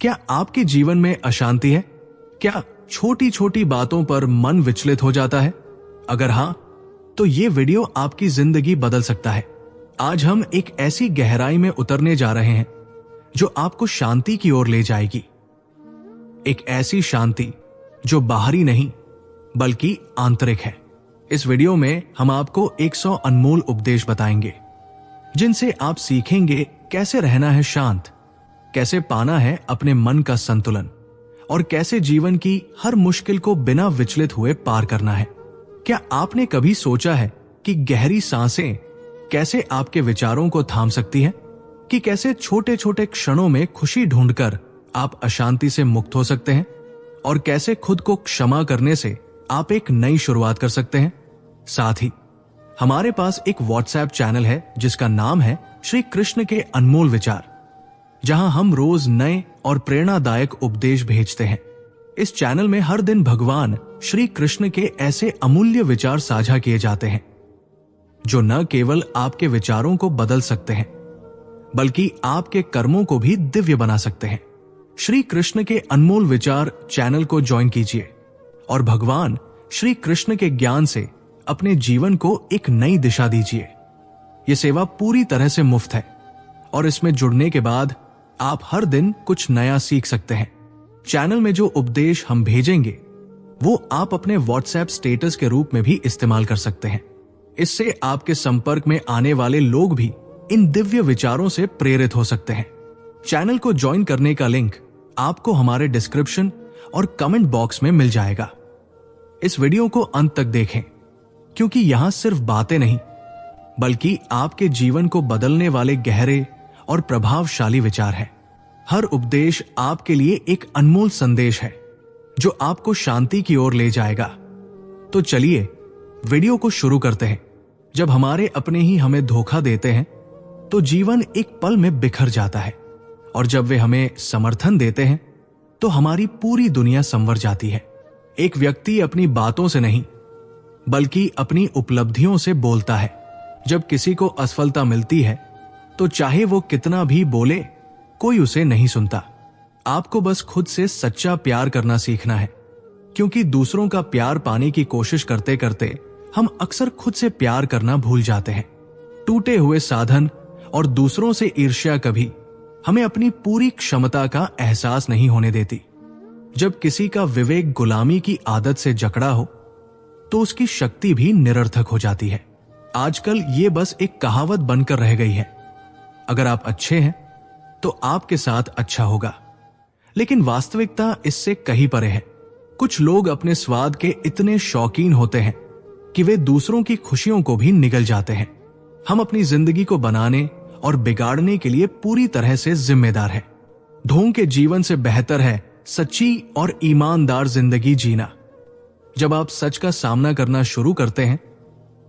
क्या आपके जीवन में अशांति है? क्या छोटी छोटी बातों पर मन विचलित हो जाता है? अगर हां, तो ये वीडियो आपकी जिंदगी बदल सकता है। आज हम एक ऐसी गहराई में उतरने जा रहे हैं जो आपको शांति की ओर ले जाएगी। एक ऐसी शांति जो बाहरी नहीं बल्कि आंतरिक है। इस वीडियो में हम आपको 100 अनमोल उपदेश बताएंगे जिनसे आप सीखेंगे कैसे रहना है शांत, कैसे पाना है अपने मन का संतुलन और कैसे जीवन की हर मुश्किल को बिना विचलित हुए पार करना है। क्या आपने कभी सोचा है कि गहरी सांसें कैसे आपके विचारों को थाम सकती हैं? कि कैसे छोटे छोटे क्षणों में खुशी ढूंढकर आप अशांति से मुक्त हो सकते हैं? और कैसे खुद को क्षमा करने से आप एक नई शुरुआत कर सकते हैं? साथ ही हमारे पास एक व्हाट्सएप चैनल है जिसका नाम है श्री कृष्ण के अनमोल विचार, जहां हम रोज नए और प्रेरणादायक उपदेश भेजते हैं। इस चैनल में हर दिन भगवान श्री कृष्ण के ऐसे अमूल्य विचार साझा किए जाते हैं जो न केवल आपके विचारों को बदल सकते हैं बल्कि आपके कर्मों को भी दिव्य बना सकते हैं। श्री कृष्ण के अनमोल विचार चैनल को ज्वाइन कीजिए और भगवान श्री कृष्ण के ज्ञान से अपने जीवन को एक नई दिशा दीजिए। यह सेवा पूरी तरह से मुफ्त है और इसमें जुड़ने के बाद आप हर दिन कुछ नया सीख सकते हैं। चैनल में जो उपदेश हम भेजेंगे वो आप अपने व्हाट्सएप स्टेटस के रूप में भी इस्तेमाल कर सकते हैं। इससे आपके संपर्क में आने वाले लोग भी इन दिव्य विचारों से प्रेरित हो सकते हैं। चैनल को ज्वाइन करने का लिंक आपको हमारे डिस्क्रिप्शन और कमेंट बॉक्स में मिल जाएगा। इस वीडियो को अंत तक देखें क्योंकि यहां सिर्फ बातें नहीं बल्कि आपके जीवन को बदलने वाले गहरे और प्रभावशाली विचार हैं। हर उपदेश आपके लिए एक अनमोल संदेश है जो आपको शांति की ओर ले जाएगा। तो चलिए वीडियो को शुरू करते हैं। जब हमारे अपने ही हमें धोखा देते हैं तो जीवन एक पल में बिखर जाता है, और जब वे हमें समर्थन देते हैं तो हमारी पूरी दुनिया संवर जाती है। एक व्यक्ति अपनी बातों से नहीं बल्कि अपनी उपलब्धियों से बोलता है। जब किसी को असफलता मिलती है तो चाहे वो कितना भी बोले, कोई उसे नहीं सुनता। आपको बस खुद से सच्चा प्यार करना सीखना है, क्योंकि दूसरों का प्यार पाने की कोशिश करते करते हम अक्सर खुद से प्यार करना भूल जाते हैं। टूटे हुए साधन और दूसरों से ईर्ष्या कभी हमें अपनी पूरी क्षमता का एहसास नहीं होने देती। जब किसी का विवेक गुलामी की आदत से जकड़ा हो तो उसकी शक्ति भी निरर्थक हो जाती है। आजकल ये बस एक कहावत बनकर रह गई है, अगर आप अच्छे हैं तो आपके साथ अच्छा होगा। लेकिन वास्तविकता इससे कहीं परे है। कुछ लोग अपने स्वाद के इतने शौकीन होते हैं कि वे दूसरों की खुशियों को भी निगल जाते हैं। हम अपनी जिंदगी को बनाने और बिगाड़ने के लिए पूरी तरह से जिम्मेदार हैं। ढोंग के जीवन से बेहतर है सच्ची और ईमानदार जिंदगी जीना। जब आप सच का सामना करना शुरू करते हैं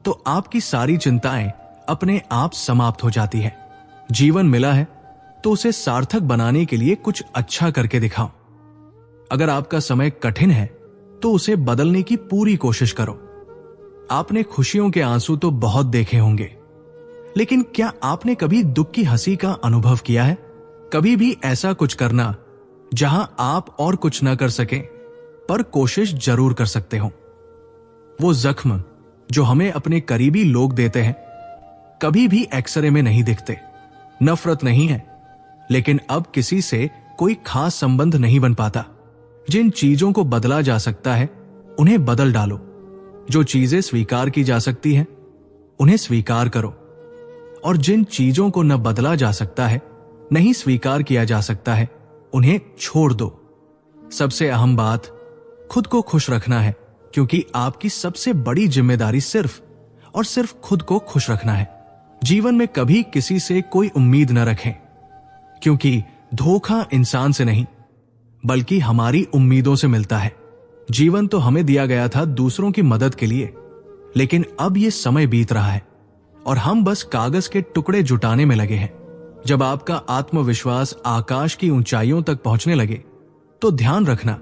तो आपकी सारी चिंताएं अपने आप समाप्त हो जाती है। जीवन मिला है तो उसे सार्थक बनाने के लिए कुछ अच्छा करके दिखाओ। अगर आपका समय कठिन है तो उसे बदलने की पूरी कोशिश करो। आपने खुशियों के आंसू तो बहुत देखे होंगे, लेकिन क्या आपने कभी दुख की हंसी का अनुभव किया है? कभी भी ऐसा कुछ करना जहां आप और कुछ न कर सके पर कोशिश जरूर कर सकते हो। वो जख्म जो हमें अपने करीबी लोग देते हैं कभी भी एक्सरे में नहीं दिखते। नफरत नहीं है, लेकिन अब किसी से कोई खास संबंध नहीं बन पाता। जिन चीजों को बदला जा सकता है उन्हें बदल डालो। जो चीजें स्वीकार की जा सकती हैं उन्हें स्वीकार करो, और जिन चीजों को न बदला जा सकता है, नहीं स्वीकार किया जा सकता है, उन्हें छोड़ दो। सबसे अहम बात खुद को खुश रखना है, क्योंकि आपकी सबसे बड़ी जिम्मेदारी सिर्फ और सिर्फ खुद को खुश रखना है। जीवन में कभी किसी से कोई उम्मीद न रखें, क्योंकि धोखा इंसान से नहीं बल्कि हमारी उम्मीदों से मिलता है। जीवन तो हमें दिया गया था दूसरों की मदद के लिए, लेकिन अब यह समय बीत रहा है और हम बस कागज के टुकड़े जुटाने में लगे हैं। जब आपका आत्मविश्वास आकाश की ऊंचाइयों तक पहुंचने लगे तो ध्यान रखना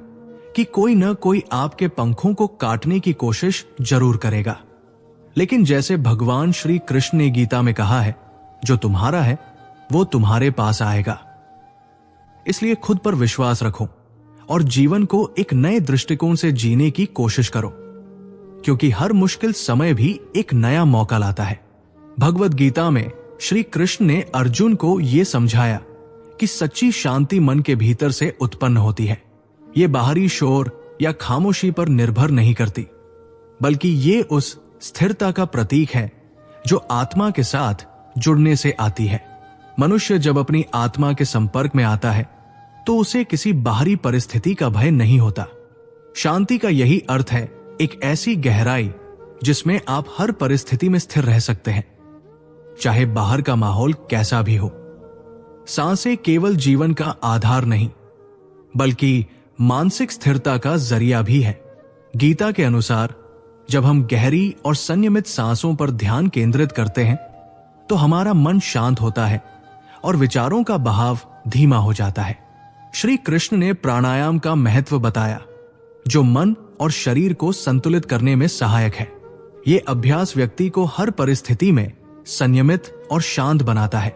कि कोई न कोई आपके पंखों को काटने की कोशिश जरूर करेगा। लेकिन जैसे भगवान श्री कृष्ण ने गीता में कहा है, जो तुम्हारा है वो तुम्हारे पास आएगा। इसलिए खुद पर विश्वास रखो और जीवन को एक नए दृष्टिकोण से जीने की कोशिश करो, क्योंकि हर मुश्किल समय भी एक नया मौका लाता है। भगवद गीता में श्री कृष्ण ने अर्जुन को यह समझाया कि सच्ची शांति मन के भीतर से उत्पन्न होती है। ये बाहरी शोर या खामोशी पर निर्भर नहीं करती, बल्कि ये उस स्थिरता का प्रतीक है जो आत्मा के साथ जुड़ने से आती है। मनुष्य जब अपनी आत्मा के संपर्क में आता है तो उसे किसी बाहरी परिस्थिति का भय नहीं होता। शांति का यही अर्थ है, एक ऐसी गहराई जिसमें आप हर परिस्थिति में स्थिर रह सकते हैं, चाहे बाहर का माहौल कैसा भी हो। सांसें केवल जीवन का आधार नहीं, बल्कि मानसिक स्थिरता का जरिया भी है। गीता के अनुसार जब हम गहरी और संयमित सांसों पर ध्यान केंद्रित करते हैं तो हमारा मन शांत होता है और विचारों का बहाव धीमा हो जाता है। श्री कृष्ण ने प्राणायाम का महत्व बताया, जो मन और शरीर को संतुलित करने में सहायक है। ये अभ्यास व्यक्ति को हर परिस्थिति में संयमित और शांत बनाता है,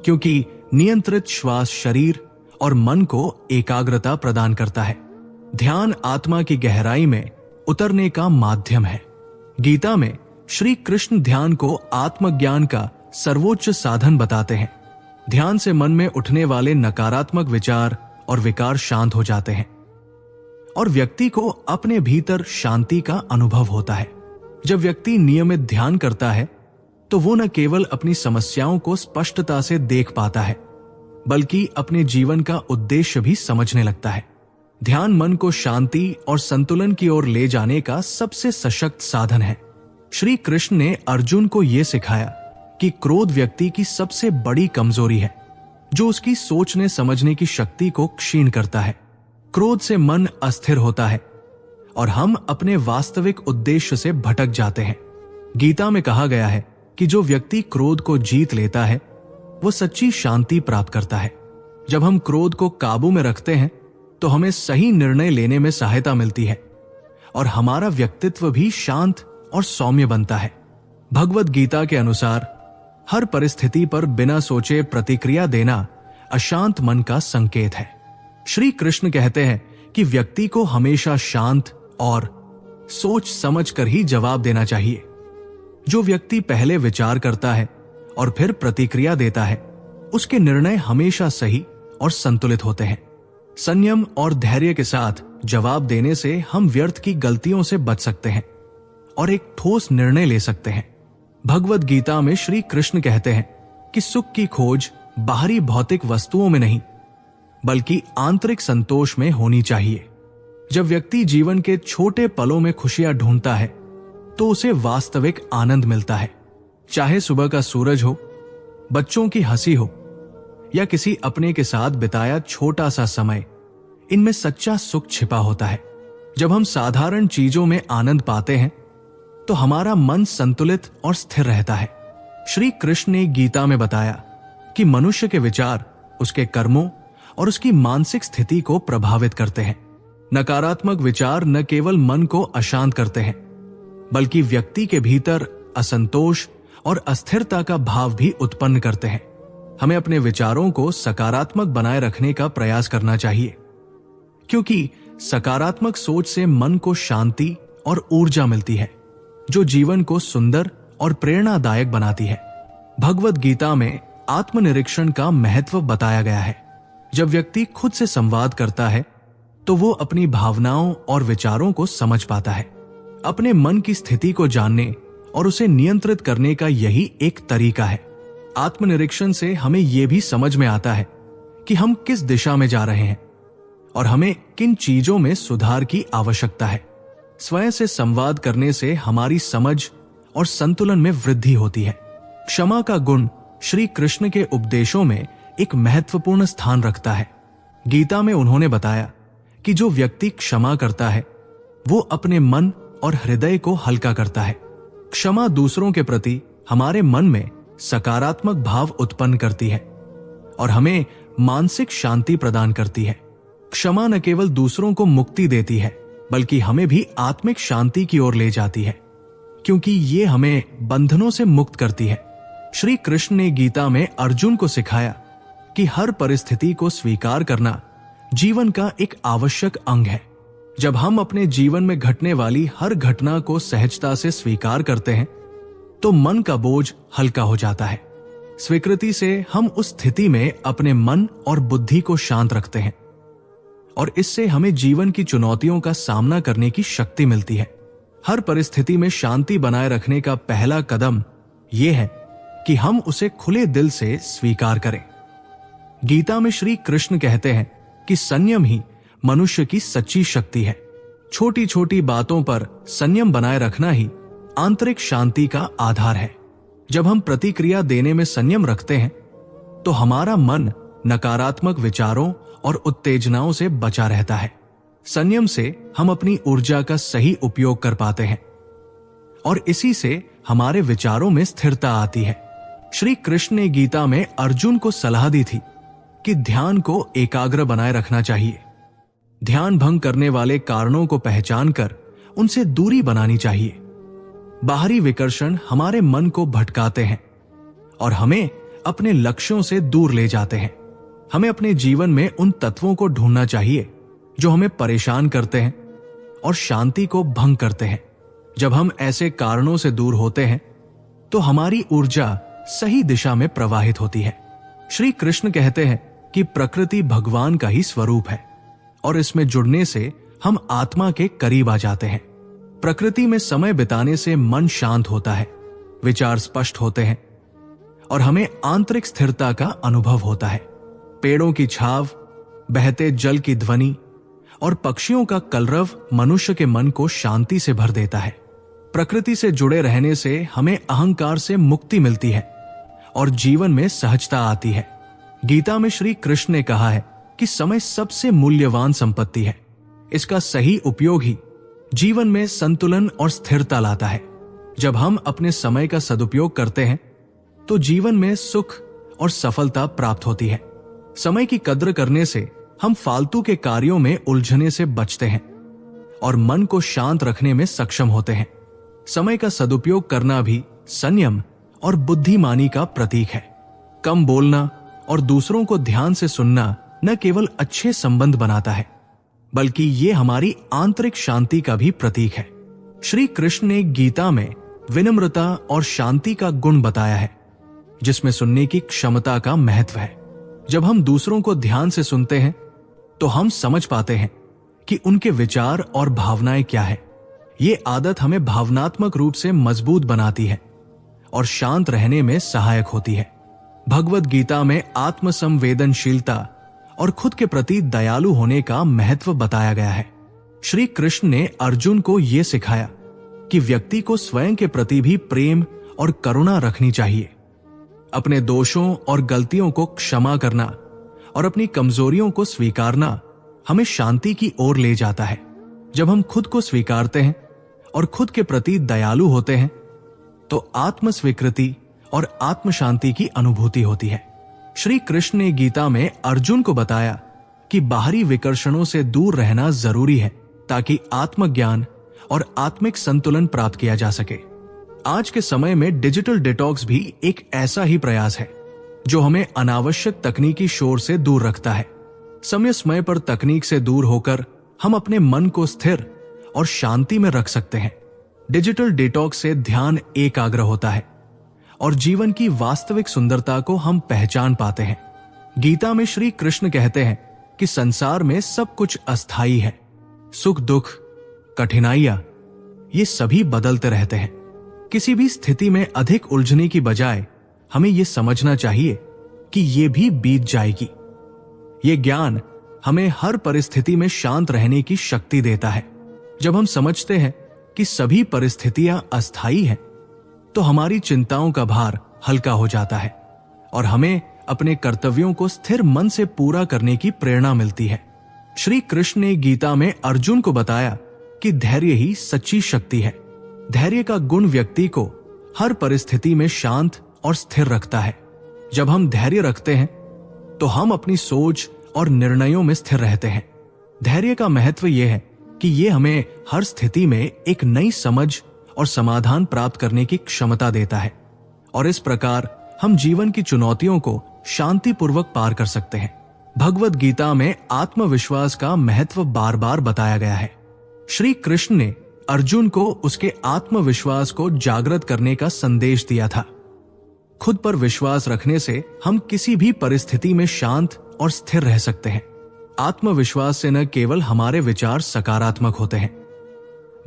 क्योंकि नियंत्रित श्वास शरीर और मन को एकाग्रता प्रदान करता है। ध्यान आत्मा की गहराई में उतरने का माध्यम है। गीता में श्री कृष्ण ध्यान को आत्मज्ञान का सर्वोच्च साधन बताते हैं। ध्यान से मन में उठने वाले नकारात्मक विचार और विकार शांत हो जाते हैं और व्यक्ति को अपने भीतर शांति का अनुभव होता है। जब व्यक्ति नियमित ध्यान करता है तो वो न केवल अपनी समस्याओं को स्पष्टता से देख पाता है, बल्कि अपने जीवन का उद्देश्य भी समझने लगता है। ध्यान मन को शांति और संतुलन की ओर ले जाने का सबसे सशक्त साधन है। श्री कृष्ण ने अर्जुन को यह सिखाया कि क्रोध व्यक्ति की सबसे बड़ी कमजोरी है, जो उसकी सोचने समझने की शक्ति को क्षीण करता है। क्रोध से मन अस्थिर होता है और हम अपने वास्तविक उद्देश्य से भटक जाते हैं। गीता में कहा गया है कि जो व्यक्ति क्रोध को जीत लेता है वो सच्ची शांति प्राप्त करता है। जब हम क्रोध को काबू में रखते हैं तो हमें सही निर्णय लेने में सहायता मिलती है और हमारा व्यक्तित्व भी शांत और सौम्य बनता है। भगवद गीता के अनुसार हर परिस्थिति पर बिना सोचे प्रतिक्रिया देना अशांत मन का संकेत है। श्री कृष्ण कहते हैं कि व्यक्ति को हमेशा शांत और सोच समझ कर ही जवाब देना चाहिए। जो व्यक्ति पहले विचार करता है और फिर प्रतिक्रिया देता है, उसके निर्णय हमेशा सही और संतुलित होते हैं। संयम और धैर्य के साथ जवाब देने से हम व्यर्थ की गलतियों से बच सकते हैं और एक ठोस निर्णय ले सकते हैं। भगवद गीता में श्री कृष्ण कहते हैं कि सुख की खोज बाहरी भौतिक वस्तुओं में नहीं, बल्कि आंतरिक संतोष में होनी चाहिए। जब व्यक्ति जीवन के छोटे पलों में खुशियां ढूंढता है तो उसे वास्तविक आनंद मिलता है। चाहे सुबह का सूरज हो, बच्चों की हंसी हो या किसी अपने के साथ बिताया छोटा सा समय, इनमें सच्चा सुख छिपा होता है। जब हम साधारण चीजों में आनंद पाते हैं तो हमारा मन संतुलित और स्थिर रहता है। श्री कृष्ण ने गीता में बताया कि मनुष्य के विचार उसके कर्मों और उसकी मानसिक स्थिति को प्रभावित करते हैं। नकारात्मक विचार न केवल मन को अशांत करते हैं, बल्कि व्यक्ति के भीतर असंतोष और अस्थिरता का भाव भी उत्पन्न करते हैं। हमें अपने विचारों को सकारात्मक बनाए रखने का प्रयास करना चाहिए, क्योंकि सकारात्मक सोच से मन को शांति और ऊर्जा मिलती है, जो जीवन को सुंदर और प्रेरणादायक बनाती है। भगवद गीता में आत्मनिरीक्षण का महत्व बताया गया है। जब व्यक्ति खुद से संवाद करता है तो वो अपनी भावनाओं और विचारों को समझ पाता है। अपने मन की स्थिति को जानने और उसे नियंत्रित करने का यही एक तरीका है। आत्मनिरीक्षण से हमें यह भी समझ में आता है कि हम किस दिशा में जा रहे हैं और हमें किन चीजों में सुधार की आवश्यकता है। स्वयं से संवाद करने से हमारी समझ और संतुलन में वृद्धि होती है। क्षमा का गुण श्री कृष्ण के उपदेशों में एक महत्वपूर्ण स्थान रखता है। गीता में उन्होंने बताया कि जो व्यक्ति क्षमा करता है वो अपने मन और हृदय को हल्का करता है। क्षमा दूसरों के प्रति हमारे मन में सकारात्मक भाव उत्पन्न करती है और हमें मानसिक शांति प्रदान करती है। क्षमा न केवल दूसरों को मुक्ति देती है, बल्कि हमें भी आत्मिक शांति की ओर ले जाती है, क्योंकि ये हमें बंधनों से मुक्त करती है। श्री कृष्ण ने गीता में अर्जुन को सिखाया कि हर परिस्थिति को स्वीकार करना जीवन का एक आवश्यक अंग है। जब हम अपने जीवन में घटने वाली हर घटना को सहजता से स्वीकार करते हैं तो मन का बोझ हल्का हो जाता है। स्वीकृति से हम उस स्थिति में अपने मन और बुद्धि को शांत रखते हैं और इससे हमें जीवन की चुनौतियों का सामना करने की शक्ति मिलती है। हर परिस्थिति में शांति बनाए रखने का पहला कदम यह है कि हम उसे खुले दिल से स्वीकार करें। गीता में श्री कृष्ण कहते हैं कि संयम ही मनुष्य की सच्ची शक्ति है। छोटी छोटी बातों पर संयम बनाए रखना ही आंतरिक शांति का आधार है। जब हम प्रतिक्रिया देने में संयम रखते हैं तो हमारा मन नकारात्मक विचारों और उत्तेजनाओं से बचा रहता है। संयम से हम अपनी ऊर्जा का सही उपयोग कर पाते हैं और इसी से हमारे विचारों में स्थिरता आती है। श्री कृष्ण ने गीता में अर्जुन को सलाह दी थी कि ध्यान को एकाग्र बनाए रखना चाहिए। ध्यान भंग करने वाले कारणों को पहचान कर उनसे दूरी बनानी चाहिए। बाहरी विकर्षण हमारे मन को भटकाते हैं और हमें अपने लक्ष्यों से दूर ले जाते हैं। हमें अपने जीवन में उन तत्वों को ढूंढना चाहिए जो हमें परेशान करते हैं और शांति को भंग करते हैं। जब हम ऐसे कारणों से दूर होते हैं तो हमारी ऊर्जा सही दिशा में प्रवाहित होती है। श्री कृष्ण कहते हैं कि प्रकृति भगवान का ही स्वरूप है और इसमें जुड़ने से हम आत्मा के करीब आ जाते हैं। प्रकृति में समय बिताने से मन शांत होता है, विचार स्पष्ट होते हैं और हमें आंतरिक स्थिरता का अनुभव होता है। पेड़ों की छाव, बहते जल की ध्वनि और पक्षियों का कलरव मनुष्य के मन को शांति से भर देता है। प्रकृति से जुड़े रहने से हमें अहंकार से मुक्ति मिलती है और जीवन में सहजता आती है। गीता में श्री कृष्ण ने कहा है कि समय सबसे मूल्यवान संपत्ति है। इसका सही उपयोग ही जीवन में संतुलन और स्थिरता लाता है। जब हम अपने समय का सदुपयोग करते हैं तो जीवन में सुख और सफलता प्राप्त होती है। समय की कद्र करने से हम फालतू के कार्यों में उलझने से बचते हैं और मन को शांत रखने में सक्षम होते हैं। समय का सदुपयोग करना भी संयम और बुद्धिमानी का प्रतीक है। कम बोलना और दूसरों को ध्यान से सुनना न केवल अच्छे संबंध बनाता है बल्कि ये हमारी आंतरिक शांति का भी प्रतीक है। श्री कृष्ण ने गीता में विनम्रता और शांति का गुण बताया है जिसमें सुनने की क्षमता का महत्व है। जब हम दूसरों को ध्यान से सुनते हैं तो हम समझ पाते हैं कि उनके विचार और भावनाएं क्या है। ये आदत हमें भावनात्मक रूप से मजबूत बनाती है और शांत रहने में सहायक होती है। भगवद गीता में आत्मसंवेदनशीलता और खुद के प्रति दयालु होने का महत्व बताया गया है। श्री कृष्ण ने अर्जुन को यह सिखाया कि व्यक्ति को स्वयं के प्रति भी प्रेम और करुणा रखनी चाहिए। अपने दोषों और गलतियों को क्षमा करना और अपनी कमजोरियों को स्वीकारना हमें शांति की ओर ले जाता है। जब हम खुद को स्वीकारते हैं और खुद के प्रति दयालु होते हैं तो आत्म स्वीकृति और आत्म शांति की अनुभूति होती है। श्री कृष्ण ने गीता में अर्जुन को बताया कि बाहरी विकर्षणों से दूर रहना जरूरी है ताकि आत्मज्ञान और आत्मिक संतुलन प्राप्त किया जा सके। आज के समय में डिजिटल डिटॉक्स भी एक ऐसा ही प्रयास है जो हमें अनावश्यक तकनीकी शोर से दूर रखता है। समय समय पर तकनीक से दूर होकर हम अपने मन को स्थिर और शांति में रख सकते हैं। डिजिटल डिटॉक्स से ध्यान एकाग्र होता है और जीवन की वास्तविक सुंदरता को हम पहचान पाते हैं। गीता में श्री कृष्ण कहते हैं कि संसार में सब कुछ अस्थायी है। सुख दुख, कठिनाइयां, ये सभी बदलते रहते हैं। किसी भी स्थिति में अधिक उलझने की बजाय हमें यह समझना चाहिए कि ये भी बीत जाएगी। ये ज्ञान हमें हर परिस्थिति में शांत रहने की शक्ति देता है। जब हम समझते हैं कि सभी परिस्थितियां अस्थायी हैं, तो हमारी चिंताओं का भार हल्का हो जाता है और हमें अपने कर्तव्यों को स्थिर मन से पूरा करने की प्रेरणा मिलती है। श्री कृष्ण ने गीता में अर्जुन को बताया कि धैर्य ही सच्ची शक्ति है। धैर्य का गुण व्यक्ति को हर परिस्थिति में शांत और स्थिर रखता है। जब हम धैर्य रखते हैं तो हम अपनी सोच और निर्णयों में स्थिर रहते हैं। धैर्य का महत्व यह है कि यह हमें हर स्थिति में एक नई समझ और समाधान प्राप्त करने की क्षमता देता है और इस प्रकार हम जीवन की चुनौतियों को शांतिपूर्वक पार कर सकते हैं। भगवद गीता में आत्मविश्वास का महत्व बार बार बताया गया है। श्री कृष्ण ने अर्जुन को उसके आत्मविश्वास को जागृत करने का संदेश दिया था। खुद पर विश्वास रखने से हम किसी भी परिस्थिति में शांत और स्थिर रह सकते हैं। आत्मविश्वास से न केवल हमारे विचार सकारात्मक होते हैं,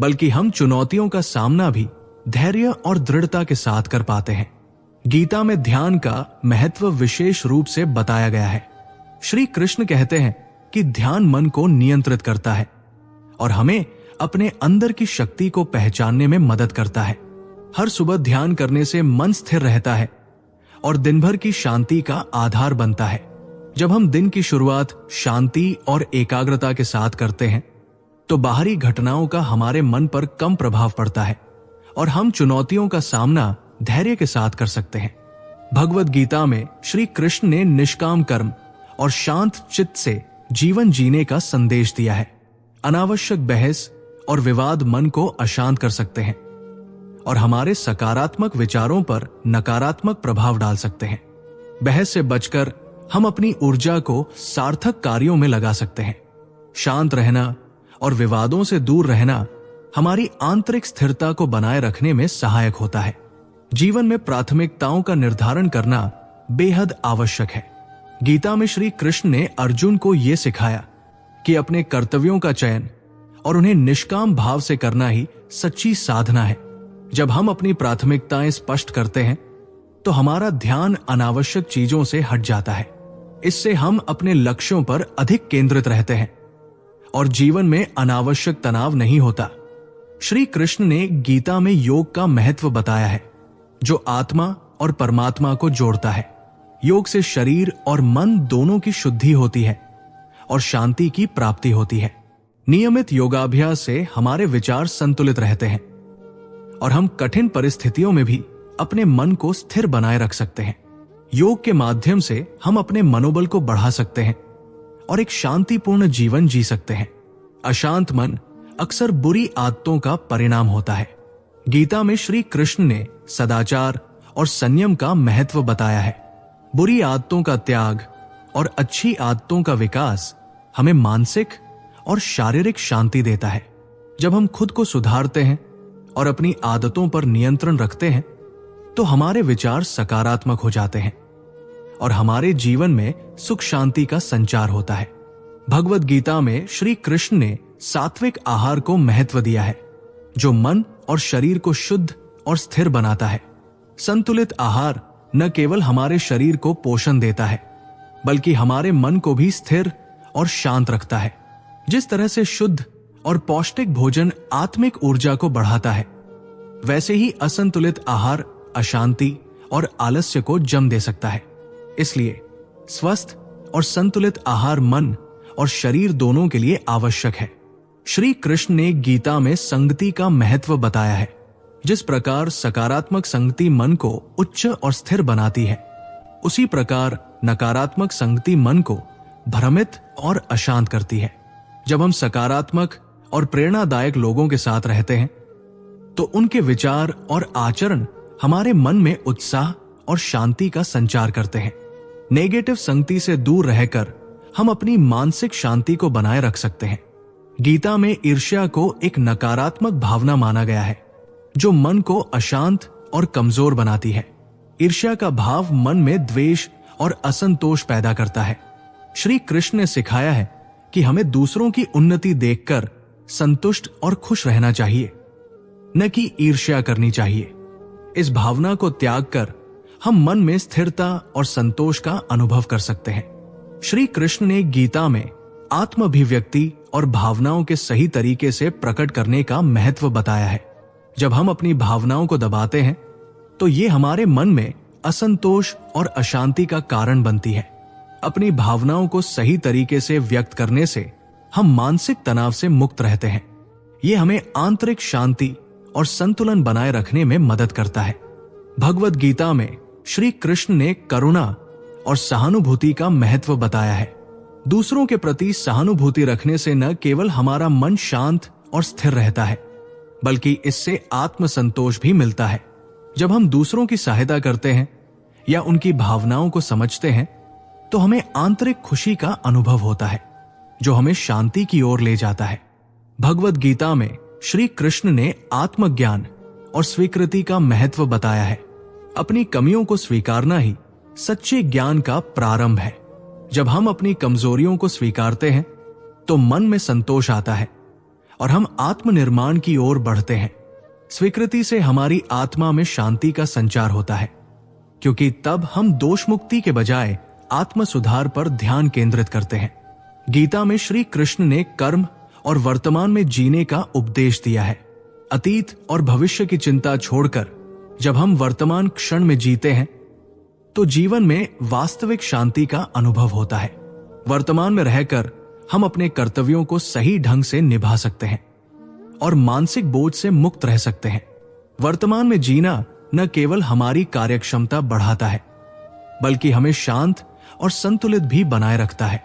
बल्कि हम चुनौतियों का सामना भी धैर्य और दृढ़ता के साथ कर पाते हैं। गीता में ध्यान का महत्व विशेष रूप से बताया गया है। श्री कृष्ण कहते हैं कि ध्यान मन को नियंत्रित करता है और हमें अपने अंदर की शक्ति को पहचानने में मदद करता है। हर सुबह ध्यान करने से मन स्थिर रहता है और दिन भर की शांति का आधार बनता है। जब हम दिन की शुरुआत शांति और एकाग्रता के साथ करते हैं तो बाहरी घटनाओं का हमारे मन पर कम प्रभाव पड़ता है और हम चुनौतियों का सामना धैर्य के साथ कर सकते हैं। भगवद गीता में श्री कृष्ण ने निष्काम कर्म और शांत चित्त से जीवन जीने का संदेश दिया है। अनावश्यक बहस और विवाद मन को अशांत कर सकते हैं और हमारे सकारात्मक विचारों पर नकारात्मक प्रभाव डाल सकते हैं। बहस से बचकर हम अपनी ऊर्जा को सार्थक कार्यों में लगा सकते हैं। शांत रहना और विवादों से दूर रहना हमारी आंतरिक स्थिरता को बनाए रखने में सहायक होता है। जीवन में प्राथमिकताओं का निर्धारण करना बेहद आवश्यक है। गीता में श्री कृष्ण ने अर्जुन को यह सिखाया कि अपने कर्तव्यों का चयन और उन्हें निष्काम भाव से करना ही सच्ची साधना है। जब हम अपनी प्राथमिकताएं स्पष्ट करते हैं तो हमारा ध्यान अनावश्यक चीजों से हट जाता है। इससे हम अपने लक्ष्यों पर अधिक केंद्रित रहते हैं और जीवन में अनावश्यक तनाव नहीं होता। श्री कृष्ण ने गीता में योग का महत्व बताया है, जो आत्मा और परमात्मा को जोड़ता है। योग से शरीर और मन दोनों की शुद्धि होती है और शांति की प्राप्ति होती है। नियमित योगाभ्यास से हमारे विचार संतुलित रहते हैं और हम कठिन परिस्थितियों में भी अपने मन को स्थिर बनाए रख सकते हैं। योग के माध्यम से हम अपने मनोबल को बढ़ा सकते हैं और एक शांतिपूर्ण जीवन जी सकते हैं। अशांत मन अक्सर बुरी आदतों का परिणाम होता है। गीता में श्री कृष्ण ने सदाचार और संयम का महत्व बताया है। बुरी आदतों का त्याग और अच्छी आदतों का विकास हमें मानसिक और शारीरिक शांति देता है। जब हम खुद को सुधारते हैं और अपनी आदतों पर नियंत्रण रखते हैं तो हमारे विचार सकारात्मक हो जाते हैं और हमारे जीवन में सुख शांति का संचार होता है। भगवद गीता में श्री कृष्ण ने सात्विक आहार को महत्व दिया है, जो मन और शरीर को शुद्ध और स्थिर बनाता है। संतुलित आहार न केवल हमारे शरीर को पोषण देता है, बल्कि हमारे मन को भी स्थिर और शांत रखता है। जिस तरह से शुद्ध और पौष्टिक भोजन आत्मिक ऊर्जा को बढ़ाता है, वैसे ही असंतुलित आहार अशांति और आलस्य को जन्म दे सकता है। इसलिए स्वस्थ और संतुलित आहार मन और शरीर दोनों के लिए आवश्यक है। श्री कृष्ण ने गीता में संगति का महत्व बताया है। जिस प्रकार सकारात्मक संगति मन को उच्च और स्थिर बनाती है, उसी प्रकार नकारात्मक संगति मन को भ्रमित और अशांत करती है। जब हम सकारात्मक और प्रेरणादायक लोगों के साथ रहते हैं तो उनके विचार और आचरण हमारे मन में उत्साह और शांति का संचार करते हैं। नेगेटिव संगति से दूर रहकर हम अपनी मानसिक शांति को बनाए रख सकते हैं। गीता में ईर्ष्या को एक नकारात्मक भावना माना गया है, जो मन को अशांत और कमजोर बनाती है। ईर्ष्या का भाव मन में द्वेष और असंतोष पैदा करता है। श्री कृष्ण ने सिखाया है कि हमें दूसरों की उन्नति देखकर संतुष्ट और खुश रहना चाहिए, न कि ईर्ष्या करनी चाहिए। इस भावना को त्याग कर हम मन में स्थिरता और संतोष का अनुभव कर सकते हैं। श्री कृष्ण ने गीता में आत्माभिव्यक्ति और भावनाओं के सही तरीके से प्रकट करने का महत्व बताया है। जब हम अपनी भावनाओं को दबाते हैं तो ये हमारे मन में असंतोष और अशांति का कारण बनती है। अपनी भावनाओं को सही तरीके से व्यक्त करने से हम मानसिक तनाव से मुक्त रहते हैं। ये हमें आंतरिक शांति और संतुलन बनाए रखने में मदद करता है। भगवद गीता में श्री कृष्ण ने करुणा और सहानुभूति का महत्व बताया है। दूसरों के प्रति सहानुभूति रखने से न केवल हमारा मन शांत और स्थिर रहता है, बल्कि इससे आत्मसंतोष भी मिलता है। जब हम दूसरों की सहायता करते हैं या उनकी भावनाओं को समझते हैं तो हमें आंतरिक खुशी का अनुभव होता है, जो हमें शांति की ओर ले जाता है। भगवद गीता में श्री कृष्ण ने आत्मज्ञान और स्वीकृति का महत्व बताया है। अपनी कमियों को स्वीकारना ही सच्चे ज्ञान का प्रारंभ है। जब हम अपनी कमजोरियों को स्वीकारते हैं तो मन में संतोष आता है और हम आत्मनिर्माण की ओर बढ़ते हैं। स्वीकृति से हमारी आत्मा में शांति का संचार होता है, क्योंकि तब हम दोष मुक्ति के बजाय आत्म सुधार पर ध्यान केंद्रित करते हैं। गीता में श्री कृष्ण ने कर्म और वर्तमान में जीने का उपदेश दिया है। अतीत और भविष्य की चिंता छोड़कर जब हम वर्तमान क्षण में जीते हैं तो जीवन में वास्तविक शांति का अनुभव होता है। वर्तमान में रहकर हम अपने कर्तव्यों को सही ढंग से निभा सकते हैं और मानसिक बोझ से मुक्त रह सकते हैं। वर्तमान में जीना न केवल हमारी कार्यक्षमता बढ़ाता है, बल्कि हमें शांत और संतुलित भी बनाए रखता है।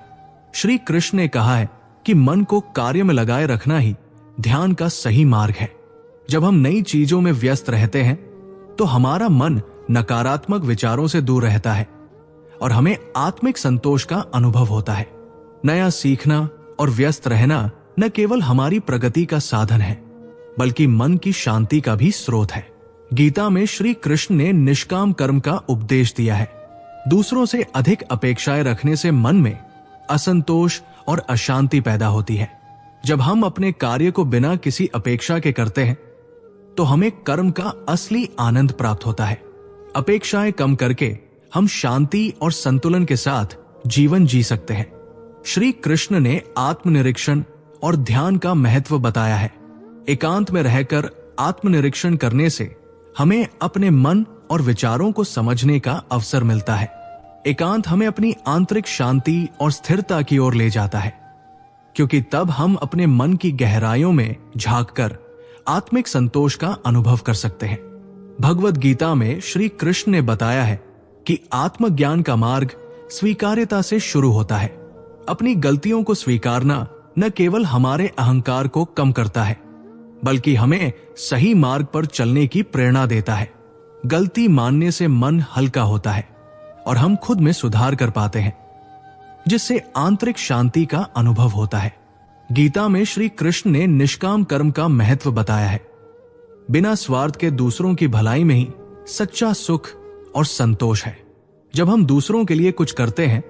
श्री कृष्ण ने कहा है कि मन को कार्य में लगाए रखना ही ध्यान का सही मार्ग है। जब हम नई चीजों में व्यस्त रहते हैं तो हमारा मन नकारात्मक विचारों से दूर रहता है और हमें आत्मिक संतोष का अनुभव होता है। नया सीखना और व्यस्त रहना न केवल हमारी प्रगति का साधन है, बल्कि मन की शांति का भी स्रोत है। गीता में श्री कृष्ण ने निष्काम कर्म का उपदेश दिया है। दूसरों से अधिक अपेक्षाएं रखने से मन में असंतोष और अशांति पैदा होती है। जब हम अपने कार्य को बिना किसी अपेक्षा के करते हैं तो हमें कर्म का असली आनंद प्राप्त होता है। अपेक्षाएं कम करके हम शांति और संतुलन के साथ जीवन जी सकते हैं। श्री कृष्ण ने आत्मनिरीक्षण और ध्यान का महत्व बताया है। एकांत में रहकर आत्मनिरीक्षण करने से हमें अपने मन और विचारों को समझने का अवसर मिलता है। एकांत हमें अपनी आंतरिक शांति और स्थिरता की ओर ले जाता है, क्योंकि तब हम अपने मन की गहराइयों में झांककर आत्मिक संतोष का अनुभव कर सकते हैं। भगवद गीता में श्री कृष्ण ने बताया है कि आत्मज्ञान का मार्ग स्वीकार्यता से शुरू होता है। अपनी गलतियों को स्वीकारना न केवल हमारे अहंकार को कम करता है, बल्कि हमें सही मार्ग पर चलने की प्रेरणा देता है। गलती मानने से मन हल्का होता है और हम खुद में सुधार कर पाते हैं, जिससे आंतरिक शांति का अनुभव होता है। गीता में श्री कृष्ण ने निष्काम कर्म का महत्व बताया है। बिना स्वार्थ के दूसरों की भलाई में ही सच्चा सुख और संतोष है। जब हम दूसरों के लिए कुछ करते हैं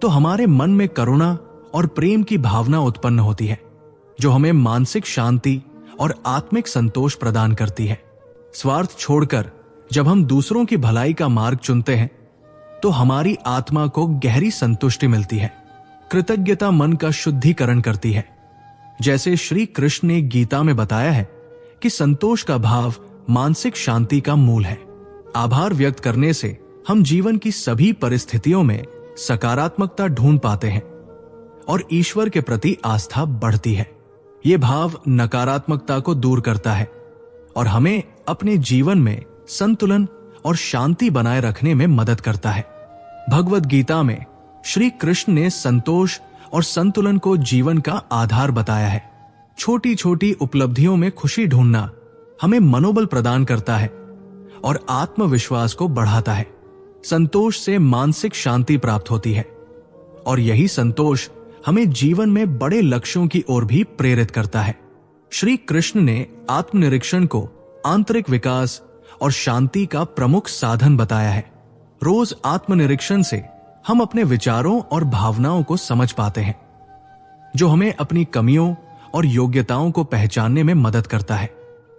तो हमारे मन में करुणा और प्रेम की भावना उत्पन्न होती है, जो हमें मानसिक शांति और आत्मिक संतोष प्रदान करती है। स्वार्थ छोड़कर जब हम दूसरों की भलाई का मार्ग चुनते हैं तो हमारी आत्मा को गहरी संतुष्टि मिलती है। कृतज्ञता मन का शुद्धिकरण करती है। जैसे श्री कृष्ण ने गीता में बताया है कि संतोष का भाव मानसिक शांति का मूल है। आभार व्यक्त करने से हम जीवन की सभी परिस्थितियों में सकारात्मकता ढूंढ पाते हैं और ईश्वर के प्रति आस्था बढ़ती है। ये भाव नकारात्मकता को दूर करता है और हमें अपने जीवन में संतुलन और शांति बनाए रखने में मदद करता है। भगवद गीता में श्री कृष्ण ने संतोष और संतुलन को जीवन का आधार बताया है। छोटी छोटी उपलब्धियों में खुशी ढूंढना हमें मनोबल प्रदान करता है और आत्मविश्वास को बढ़ाता है। संतोष से मानसिक शांति प्राप्त होती है और यही संतोष हमें जीवन में बड़े लक्ष्यों की ओर भी प्रेरित करता है। श्री कृष्ण ने आत्मनिरीक्षण को आंतरिक विकास और शांति का प्रमुख साधन बताया है। रोज आत्मनिरीक्षण से हम अपने विचारों और भावनाओं को समझ पाते हैं, जो हमें अपनी कमियों और योग्यताओं को पहचानने में मदद करता है।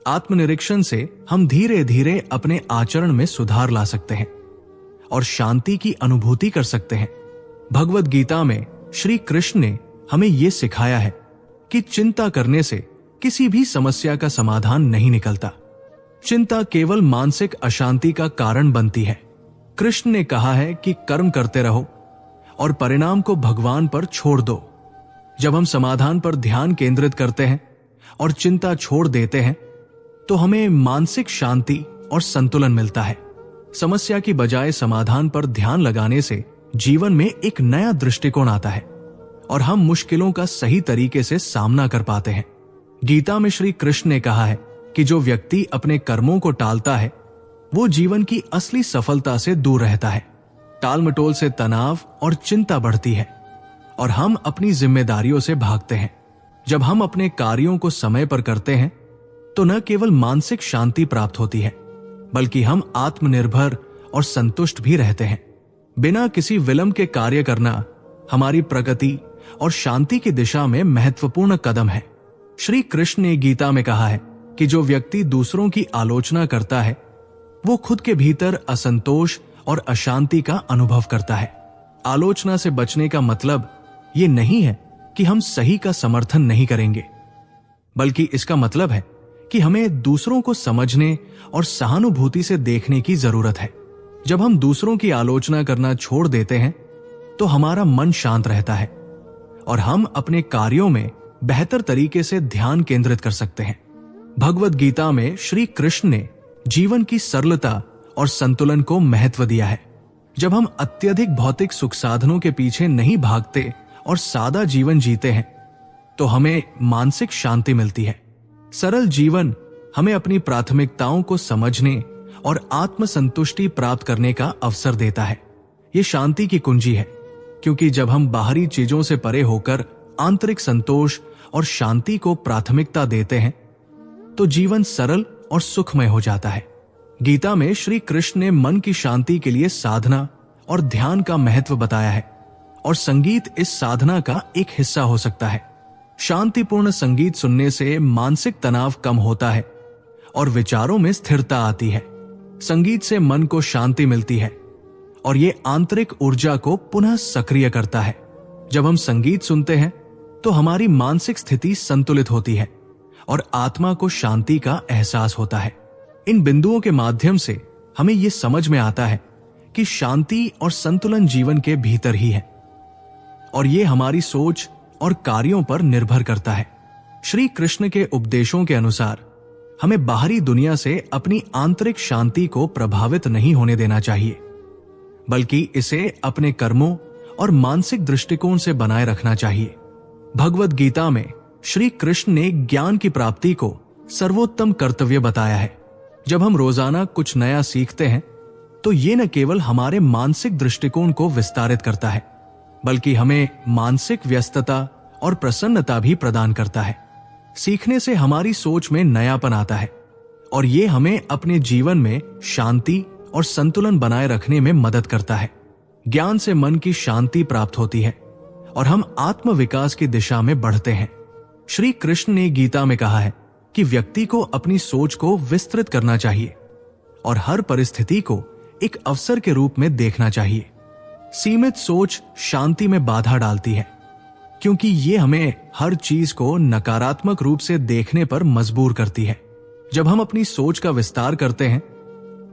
आत्मनिरीक्षण से हम धीरे धीरे अपने आचरण में सुधार ला सकते हैं और शांति की अनुभूति कर सकते हैं। भगवद गीता में श्री कृष्ण ने हमें यह सिखाया है कि चिंता करने से किसी भी समस्या का समाधान नहीं निकलता। चिंता केवल मानसिक अशांति का कारण बनती है। कृष्ण ने कहा है कि कर्म करते रहो और परिणाम को भगवान पर छोड़ दो। जब हम समाधान पर ध्यान केंद्रित करते हैं और चिंता छोड़ देते हैं तो हमें मानसिक शांति और संतुलन मिलता है। समस्या की बजाय समाधान पर ध्यान लगाने से जीवन में एक नया दृष्टिकोण आता है और हम मुश्किलों का सही तरीके से सामना कर पाते हैं। गीता में श्री कृष्ण ने कहा है कि जो व्यक्ति अपने कर्मों को टालता है वो जीवन की असली सफलता से दूर रहता है। टालमटोल से तनाव और चिंता बढ़ती है और हम अपनी जिम्मेदारियों से भागते हैं। जब हम अपने कार्यों को समय पर करते हैं तो न केवल मानसिक शांति प्राप्त होती है, बल्कि हम आत्मनिर्भर और संतुष्ट भी रहते हैं। बिना किसी विलंब के कार्य करना हमारी प्रगति और शांति की दिशा में महत्वपूर्ण कदम है। श्री कृष्ण ने गीता में कहा है कि जो व्यक्ति दूसरों की आलोचना करता है वो खुद के भीतर असंतोष और अशांति का अनुभव करता है। आलोचना से बचने का मतलब ये नहीं है कि हम सही का समर्थन नहीं करेंगे, बल्कि इसका मतलब है कि हमें दूसरों को समझने और सहानुभूति से देखने की जरूरत है। जब हम दूसरों की आलोचना करना छोड़ देते हैं तो हमारा मन शांत रहता है और हम अपने कार्यों में बेहतर तरीके से ध्यान केंद्रित कर सकते हैं। भगवद गीता में श्री कृष्ण ने जीवन की सरलता और संतुलन को महत्व दिया है। जब हम अत्यधिक भौतिक सुख साधनों के पीछे नहीं भागते और सादा जीवन जीते हैं तो हमें मानसिक शांति मिलती है। सरल जीवन हमें अपनी प्राथमिकताओं को समझने और आत्मसंतुष्टि प्राप्त करने का अवसर देता है। ये शांति की कुंजी है, क्योंकि जब हम बाहरी चीजों से परे होकर आंतरिक संतोष और शांति को प्राथमिकता देते हैं तो जीवन सरल और सुखमय हो जाता है। गीता में श्री कृष्ण ने मन की शांति के लिए साधना और ध्यान का महत्व बताया है, और संगीत इस साधना का एक हिस्सा हो सकता है। शांतिपूर्ण संगीत सुनने से मानसिक तनाव कम होता है और विचारों में स्थिरता आती है। संगीत से मन को शांति मिलती है और ये आंतरिक ऊर्जा को पुनः सक्रिय करता है। जब हम संगीत सुनते हैं तो हमारी मानसिक स्थिति संतुलित होती है और आत्मा को शांति का एहसास होता है। इन बिंदुओं के माध्यम से हमें यह समझ में आता है कि शांति और संतुलन जीवन के भीतर ही है और ये हमारी सोच और कार्यों पर निर्भर करता है। श्री कृष्ण के उपदेशों के अनुसार हमें बाहरी दुनिया से अपनी आंतरिक शांति को प्रभावित नहीं होने देना चाहिए, बल्कि इसे अपने कर्मों और मानसिक दृष्टिकोण से बनाए रखना चाहिए। भगवद गीता में श्री कृष्ण ने ज्ञान की प्राप्ति को सर्वोत्तम कर्तव्य बताया है। जब हम रोजाना कुछ नया सीखते हैं तो ये न केवल हमारे मानसिक दृष्टिकोण को विस्तारित करता है, बल्कि हमें मानसिक व्यस्तता और प्रसन्नता भी प्रदान करता है। सीखने से हमारी सोच में नयापन आता है और ये हमें अपने जीवन में शांति और संतुलन बनाए रखने में मदद करता है। ज्ञान से मन की शांति प्राप्त होती है और हम आत्म विकास की दिशा में बढ़ते हैं। श्री कृष्ण ने गीता में कहा है कि व्यक्ति को अपनी सोच को विस्तृत करना चाहिए और हर परिस्थिति को एक अवसर के रूप में देखना चाहिए। सीमित सोच शांति में बाधा डालती है, क्योंकि ये हमें हर चीज को नकारात्मक रूप से देखने पर मजबूर करती है। जब हम अपनी सोच का विस्तार करते हैं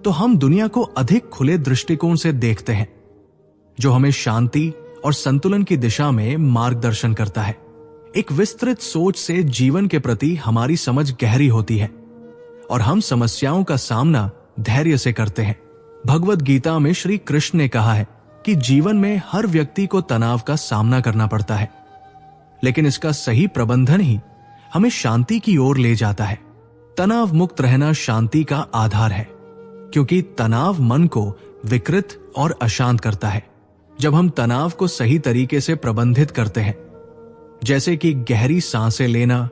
तो हम दुनिया को अधिक खुले दृष्टिकोण से देखते हैं, जो हमें शांति और संतुलन की दिशा में मार्गदर्शन करता है। एक विस्तृत सोच से जीवन के प्रति हमारी समझ गहरी होती है और हम समस्याओं का सामना धैर्य से करते हैं। भगवद गीता में श्री कृष्ण ने कहा है कि जीवन में हर व्यक्ति को तनाव का सामना करना पड़ता है, लेकिन इसका सही प्रबंधन ही हमें शांति की ओर ले जाता है। तनाव मुक्त रहना शांति का आधार है, क्योंकि तनाव मन को विकृत और अशांत करता है। जब हम तनाव को सही तरीके से प्रबंधित करते हैं, जैसे कि गहरी सांसें लेना,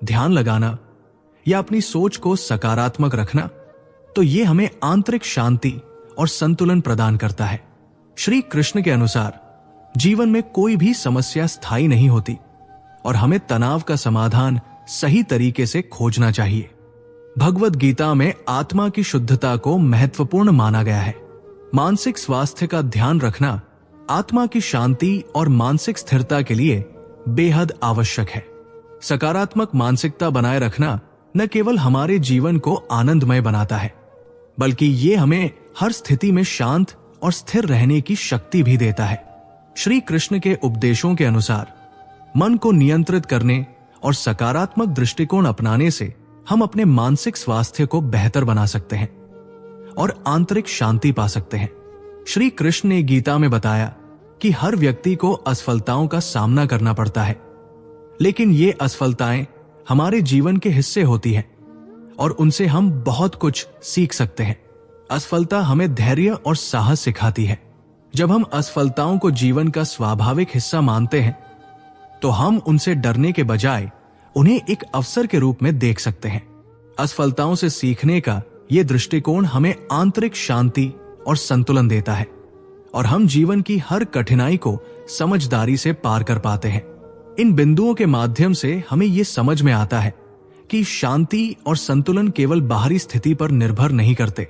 ध्यान लगाना या अपनी सोच को सकारात्मक रखना, तो ये हमें आंतरिक शांति और संतुलन प्रदान करता है। श्री कृष्ण के अनुसार जीवन में कोई भी समस्या स्थायी नहीं होती और हमें तनाव का समाधान सही तरीके से खोजना चाहिए। भगवद गीता में आत्मा की शुद्धता को महत्वपूर्ण माना गया है। मानसिक स्वास्थ्य का ध्यान रखना आत्मा की शांति और मानसिक स्थिरता के लिए बेहद आवश्यक है। सकारात्मक मानसिकता बनाए रखना न केवल हमारे जीवन को आनंदमय बनाता है, बल्कि ये हमें हर स्थिति में शांत और स्थिर रहने की शक्ति भी देता है। श्री कृष्ण के उपदेशों के अनुसार मन को नियंत्रित करने और सकारात्मक दृष्टिकोण अपनाने से हम अपने मानसिक स्वास्थ्य को बेहतर बना सकते हैं और आंतरिक शांति पा सकते हैं। श्री कृष्ण ने गीता में बताया कि हर व्यक्ति को असफलताओं का सामना करना पड़ता है, लेकिन ये असफलताएं हमारे जीवन के हिस्से होती हैं और उनसे हम बहुत कुछ सीख सकते हैं। असफलता हमें धैर्य और साहस सिखाती है। जब हम असफलताओं को जीवन का स्वाभाविक हिस्सा मानते हैं तो हम उनसे डरने के बजाय उन्हें एक अवसर के रूप में देख सकते हैं। असफलताओं से सीखने का यह दृष्टिकोण हमें आंतरिक शांति और संतुलन देता है और हम जीवन की हर कठिनाई को समझदारी से पार कर पाते हैं। इन बिंदुओं के माध्यम से हमें यह समझ में आता है कि शांति और संतुलन केवल बाहरी स्थिति पर निर्भर नहीं करते,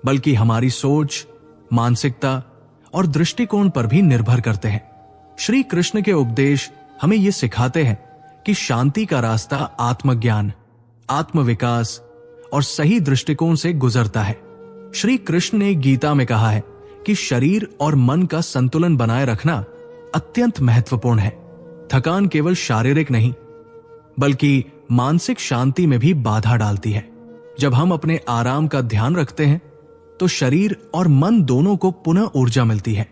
बल्कि हमारी सोच, मानसिकता और दृष्टिकोण पर भी निर्भर करते हैं। श्री कृष्ण के उपदेश हमें यह सिखाते हैं कि शांति का रास्ता आत्मज्ञान, आत्मविकास और सही दृष्टिकोण से गुजरता है। श्री कृष्ण ने गीता में कहा है कि शरीर और मन का संतुलन बनाए रखना अत्यंत महत्वपूर्ण है। थकान केवल शारीरिक नहीं, बल्कि मानसिक शांति में भी बाधा डालती है। जब हम अपने आराम का ध्यान रखते हैं तो शरीर और मन दोनों को पुनः ऊर्जा मिलती है,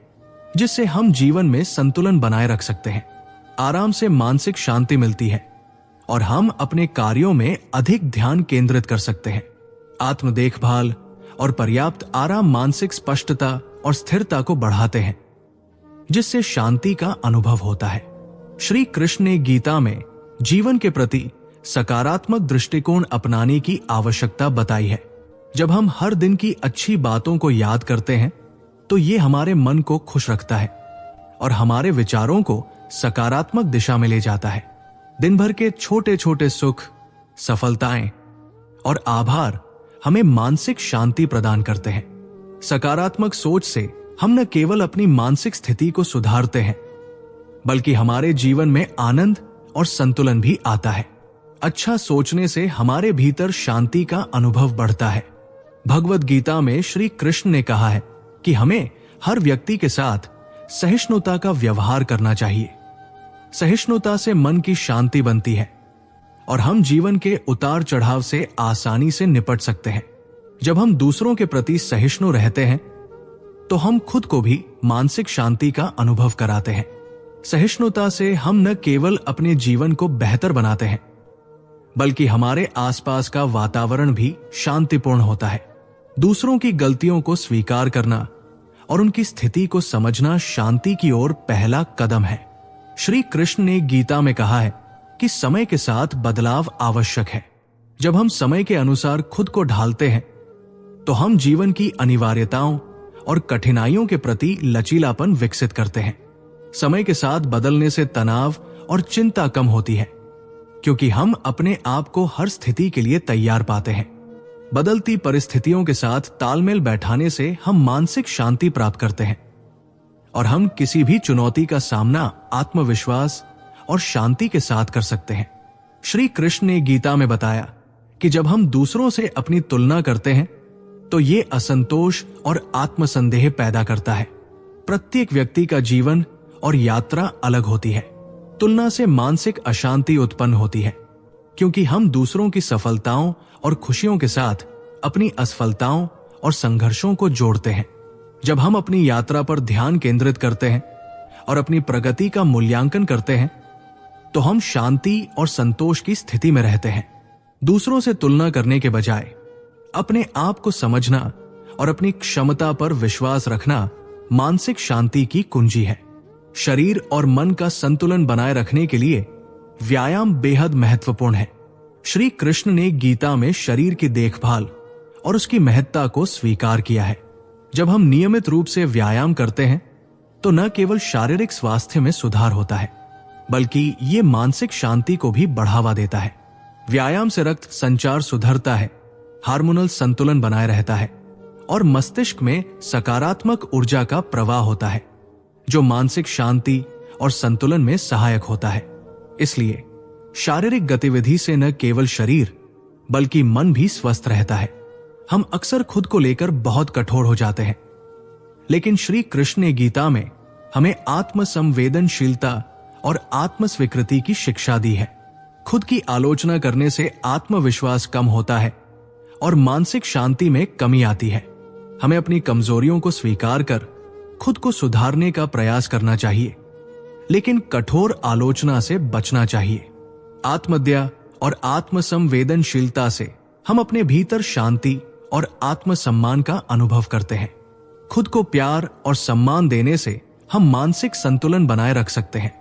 जिससे हम जीवन में संतुलन बनाए रख सकते हैं। आराम से मानसिक शांति मिलती है और हम अपने कार्यों में अधिक ध्यान केंद्रित कर सकते हैं। आत्म देखभाल और पर्याप्त आराम मानसिक स्पष्टता और स्थिरता को बढ़ाते हैं, जिससे शांति का अनुभव होता है। श्री कृष्ण ने गीता में जीवन के प्रति सकारात्मक दृष्टिकोण अपनाने की आवश्यकता बताई है। जब हम हर दिन की अच्छी बातों को याद करते हैं तो ये हमारे मन को खुश रखता है और हमारे विचारों को सकारात्मक दिशा में ले जाता है। दिन भर के छोटे छोटे सुख, सफलताएं और आभार हमें मानसिक शांति प्रदान करते हैं। सकारात्मक सोच से हम न केवल अपनी मानसिक स्थिति को सुधारते हैं, बल्कि हमारे जीवन में आनंद और संतुलन भी आता है। अच्छा सोचने से हमारे भीतर शांति का अनुभव बढ़ता है। भगवद गीता में श्री कृष्ण ने कहा है कि हमें हर व्यक्ति के साथ सहिष्णुता का व्यवहार करना चाहिए। सहिष्णुता से मन की शांति बनती है और हम जीवन के उतार चढ़ाव से आसानी से निपट सकते हैं। जब हम दूसरों के प्रति सहिष्णु रहते हैं तो हम खुद को भी मानसिक शांति का अनुभव कराते हैं। सहिष्णुता से हम न केवल अपने जीवन को बेहतर बनाते हैं, बल्कि हमारे आसपास का वातावरण भी शांतिपूर्ण होता है। दूसरों की गलतियों को स्वीकार करना और उनकी स्थिति को समझना शांति की ओर पहला कदम है। श्री कृष्ण ने गीता में कहा है कि समय के साथ बदलाव आवश्यक है। जब हम समय के अनुसार खुद को ढालते हैं तो हम जीवन की अनिवार्यताओं और कठिनाइयों के प्रति लचीलापन विकसित करते हैं। समय के साथ बदलने से तनाव और चिंता कम होती है, क्योंकि हम अपने आप को हर स्थिति के लिए तैयार पाते हैं। बदलती परिस्थितियों के साथ तालमेल बैठाने से हम मानसिक शांति प्राप्त करते हैं और हम किसी भी चुनौती का सामना आत्मविश्वास और शांति के साथ कर सकते हैं। श्री कृष्ण ने गीता में बताया कि जब हम दूसरों से अपनी तुलना करते हैं तो ये असंतोष और आत्मसंदेह पैदा करता है। प्रत्येक व्यक्ति का जीवन और यात्रा अलग होती है। तुलना से मानसिक अशांति उत्पन्न होती है, क्योंकि हम दूसरों की सफलताओं और खुशियों के साथ अपनी असफलताओं और संघर्षों को जोड़ते हैं। जब हम अपनी यात्रा पर ध्यान केंद्रित करते हैं और अपनी प्रगति का मूल्यांकन करते हैं तो हम शांति और संतोष की स्थिति में रहते हैं। दूसरों से तुलना करने के बजाय अपने आप को समझना और अपनी क्षमता पर विश्वास रखना मानसिक शांति की कुंजी है। शरीर और मन का संतुलन बनाए रखने के लिए व्यायाम बेहद महत्वपूर्ण है। श्री कृष्ण ने गीता में शरीर की देखभाल और उसकी महत्ता को स्वीकार किया है। जब हम नियमित रूप से व्यायाम करते हैं तो न केवल शारीरिक स्वास्थ्य में सुधार होता है, बल्कि ये मानसिक शांति को भी बढ़ावा देता है। व्यायाम से रक्त संचार सुधरता है, हार्मोनल संतुलन बनाए रहता है और मस्तिष्क में सकारात्मक ऊर्जा का प्रवाह होता है, जो मानसिक शांति और संतुलन में सहायक होता है। इसलिए शारीरिक गतिविधि से न केवल शरीर बल्कि मन भी स्वस्थ रहता है। हम अक्सर खुद को लेकर बहुत कठोर हो जाते हैं, लेकिन श्री कृष्ण ने गीता में हमें आत्म संवेदनशीलता और आत्म स्वीकृति की शिक्षा दी है। खुद की आलोचना करने से आत्मविश्वास कम होता है और मानसिक शांति में कमी आती है। हमें अपनी कमजोरियों को स्वीकार कर खुद को सुधारने का प्रयास करना चाहिए, लेकिन कठोर आलोचना से बचना चाहिए। आत्मदया और आत्म संवेदनशीलता से हम अपने भीतर शांति और आत्मसम्मान का अनुभव करते हैं। खुद को प्यार और सम्मान देने से हम मानसिक संतुलन बनाए रख सकते हैं।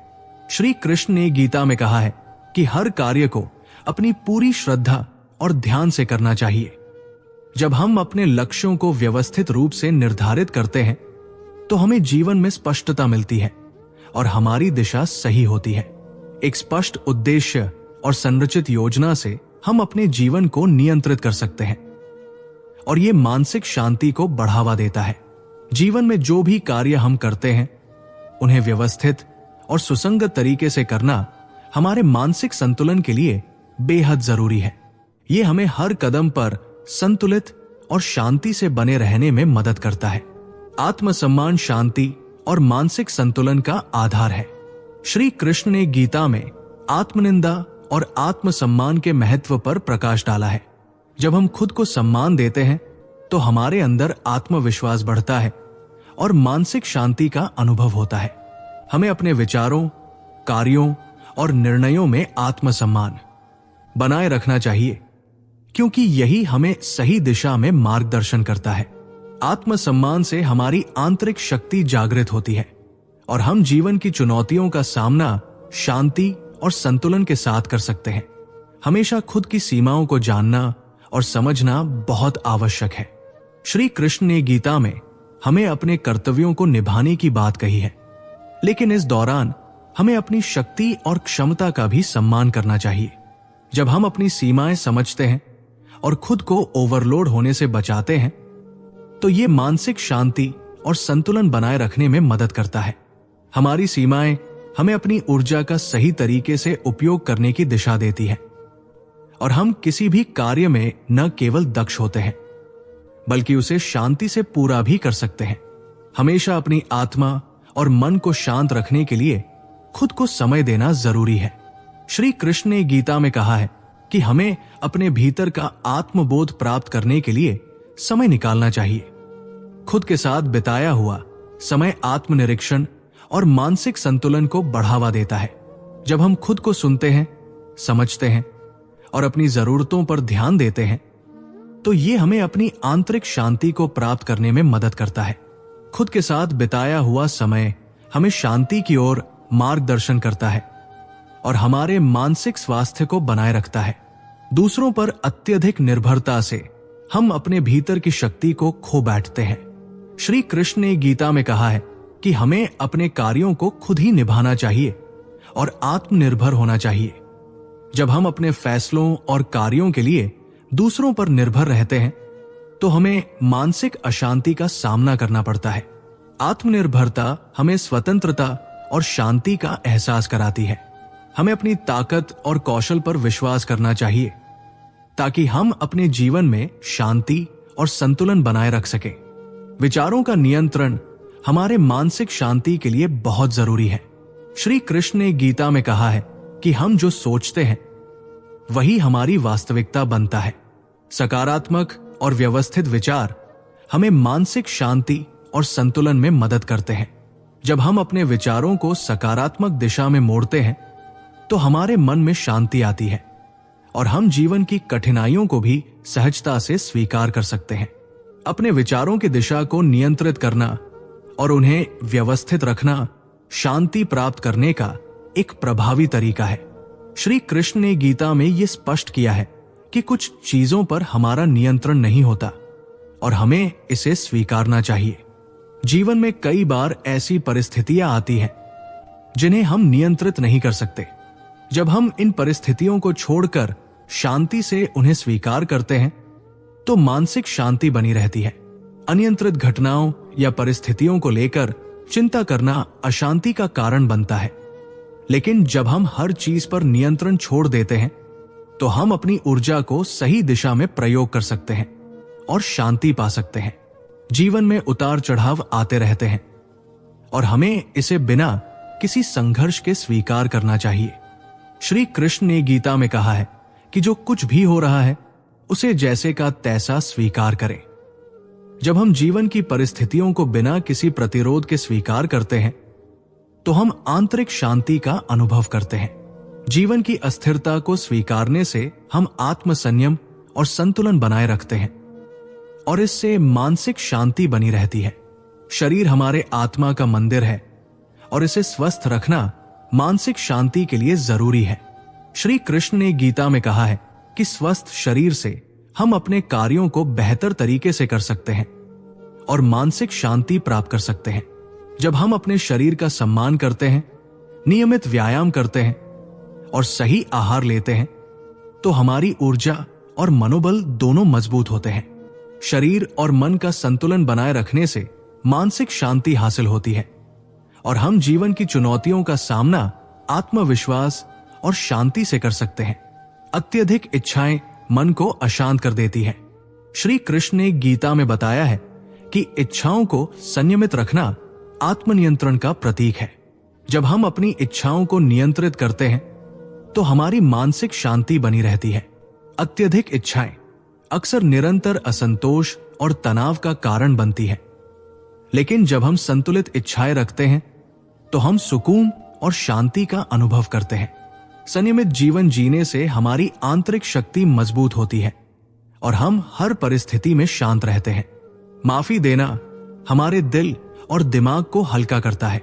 श्री कृष्ण ने गीता में कहा है कि हर कार्य को अपनी पूरी श्रद्धा और ध्यान से करना चाहिए। जब हम अपने लक्ष्यों को व्यवस्थित रूप से निर्धारित करते हैं तो हमें जीवन में स्पष्टता मिलती है और हमारी दिशा सही होती है। एक स्पष्ट उद्देश्य और संरचित योजना से हम अपने जीवन को नियंत्रित कर सकते हैं और ये मानसिक शांति को बढ़ावा देता है। जीवन में जो भी कार्य हम करते हैं उन्हें व्यवस्थित और सुसंगत तरीके से करना हमारे मानसिक संतुलन के लिए बेहद जरूरी है। ये हमें हर कदम पर संतुलित और शांति से बने रहने में मदद करता है। आत्मसम्मान शांति और मानसिक संतुलन का आधार है। श्री कृष्ण ने गीता में आत्मनिंदा और आत्मसम्मान के महत्व पर प्रकाश डाला है। जब हम खुद को सम्मान देते हैं तो हमारे अंदर आत्मविश्वास बढ़ता है और मानसिक शांति का अनुभव होता है। हमें अपने विचारों, कार्यों और निर्णयों में आत्मसम्मान बनाए रखना चाहिए, क्योंकि यही हमें सही दिशा में मार्गदर्शन करता है। आत्मसम्मान से हमारी आंतरिक शक्ति जागृत होती है और हम जीवन की चुनौतियों का सामना शांति और संतुलन के साथ कर सकते हैं। हमेशा खुद की सीमाओं को जानना और समझना बहुत आवश्यक है। श्री कृष्ण ने गीता में हमें अपने कर्तव्यों को निभाने की बात कही है, लेकिन इस दौरान हमें अपनी शक्ति और क्षमता का भी सम्मान करना चाहिए। जब हम अपनी सीमाएं समझते हैं और खुद को ओवरलोड होने से बचाते हैं तो ये मानसिक शांति और संतुलन बनाए रखने में मदद करता है। हमारी सीमाएं हमें अपनी ऊर्जा का सही तरीके से उपयोग करने की दिशा देती है और हम किसी भी कार्य में न केवल दक्ष होते हैं बल्कि उसे शांति से पूरा भी कर सकते हैं। हमेशा अपनी आत्मा और मन को शांत रखने के लिए खुद को समय देना जरूरी है। श्री कृष्ण ने गीता में कहा है कि हमें अपने भीतर का आत्मबोध प्राप्त करने के लिए समय निकालना चाहिए। खुद के साथ बिताया हुआ समय आत्मनिरीक्षण और मानसिक संतुलन को बढ़ावा देता है। जब हम खुद को सुनते हैं, समझते हैं और अपनी जरूरतों पर ध्यान देते हैं तो ये हमें अपनी आंतरिक शांति को प्राप्त करने में मदद करता है। खुद के साथ बिताया हुआ समय हमें शांति की ओर मार्गदर्शन करता है और हमारे मानसिक स्वास्थ्य को बनाए रखता है। दूसरों पर अत्यधिक निर्भरता से हम अपने भीतर की शक्ति को खो बैठते हैं। श्री कृष्ण ने गीता में कहा है कि हमें अपने कार्यों को खुद ही निभाना चाहिए और आत्मनिर्भर होना चाहिए। जब हम अपने फैसलों और कार्यों के लिए दूसरों पर निर्भर रहते हैं तो हमें मानसिक अशांति का सामना करना पड़ता है। आत्मनिर्भरता हमें स्वतंत्रता और शांति का एहसास कराती है। हमें अपनी ताकत और कौशल पर विश्वास करना चाहिए ताकि हम अपने जीवन में शांति और संतुलन बनाए रख सकें। विचारों का नियंत्रण हमारे मानसिक शांति के लिए बहुत जरूरी है। श्री कृष्ण ने गीता में कहा है कि हम जो सोचते हैं वही हमारी वास्तविकता बनता है। सकारात्मक और व्यवस्थित विचार हमें मानसिक शांति और संतुलन में मदद करते हैं। जब हम अपने विचारों को सकारात्मक दिशा में मोड़ते हैं तो हमारे मन में शांति आती है और हम जीवन की कठिनाइयों को भी सहजता से स्वीकार कर सकते हैं। अपने विचारों की दिशा को नियंत्रित करना और उन्हें व्यवस्थित रखना शांति प्राप्त करने का एक प्रभावी तरीका है। श्री कृष्ण ने गीता में यह स्पष्ट किया है कि कुछ चीजों पर हमारा नियंत्रण नहीं होता और हमें इसे स्वीकारना चाहिए। जीवन में कई बार ऐसी परिस्थितियां आती हैं जिन्हें हम नियंत्रित नहीं कर सकते। जब हम इन परिस्थितियों को छोड़कर शांति से उन्हें स्वीकार करते हैं तो मानसिक शांति बनी रहती है। अनियंत्रित घटनाओं या परिस्थितियों को लेकर चिंता करना अशांति का कारण बनता है, लेकिन जब हम हर चीज पर नियंत्रण छोड़ देते हैं तो हम अपनी ऊर्जा को सही दिशा में प्रयोग कर सकते हैं और शांति पा सकते हैं। जीवन में उतार चढ़ाव आते रहते हैं और हमें इसे बिना किसी संघर्ष के स्वीकार करना चाहिए। श्री कृष्ण ने गीता में कहा है कि जो कुछ भी हो रहा है उसे जैसे का तैसा स्वीकार करें। जब हम जीवन की परिस्थितियों को बिना किसी प्रतिरोध के स्वीकार करते हैं तो हम आंतरिक शांति का अनुभव करते हैं। जीवन की अस्थिरता को स्वीकारने से हम आत्मसंयम और संतुलन बनाए रखते हैं। और इससे मानसिक शांति बनी रहती है। शरीर हमारे आत्मा का मंदिर है और इसे स्वस्थ रखना मानसिक शांति के लिए जरूरी है। श्री कृष्ण ने गीता में कहा है कि स्वस्थ शरीर से हम अपने कार्यों को बेहतर तरीके से कर सकते हैं और मानसिक शांति प्राप्त कर सकते हैं। जब हम अपने शरीर का सम्मान करते हैं, नियमित व्यायाम करते हैं और सही आहार लेते हैं, तो हमारी ऊर्जा और मनोबल दोनों मजबूत होते हैं। शरीर और मन का संतुलन बनाए रखने से मानसिक शांति हासिल होती है और हम जीवन की चुनौतियों का सामना आत्मविश्वास और शांति से कर सकते हैं। अत्यधिक इच्छाएं मन को अशांत कर देती है। श्री कृष्ण ने गीता में बताया है कि इच्छाओं को संयमित रखना आत्मनियंत्रण का प्रतीक है। जब हम अपनी इच्छाओं को नियंत्रित करते हैं तो हमारी मानसिक शांति बनी रहती है। अत्यधिक इच्छाएं अक्सर निरंतर असंतोष और तनाव का कारण बनती है, लेकिन जब हम संतुलित इच्छाएं रखते हैं तो हम सुकून और शांति का अनुभव करते हैं। संयमित जीवन जीने से हमारी आंतरिक शक्ति मजबूत होती है और हम हर परिस्थिति में शांत रहते हैं। माफी देना हमारे दिल और दिमाग को हल्का करता है।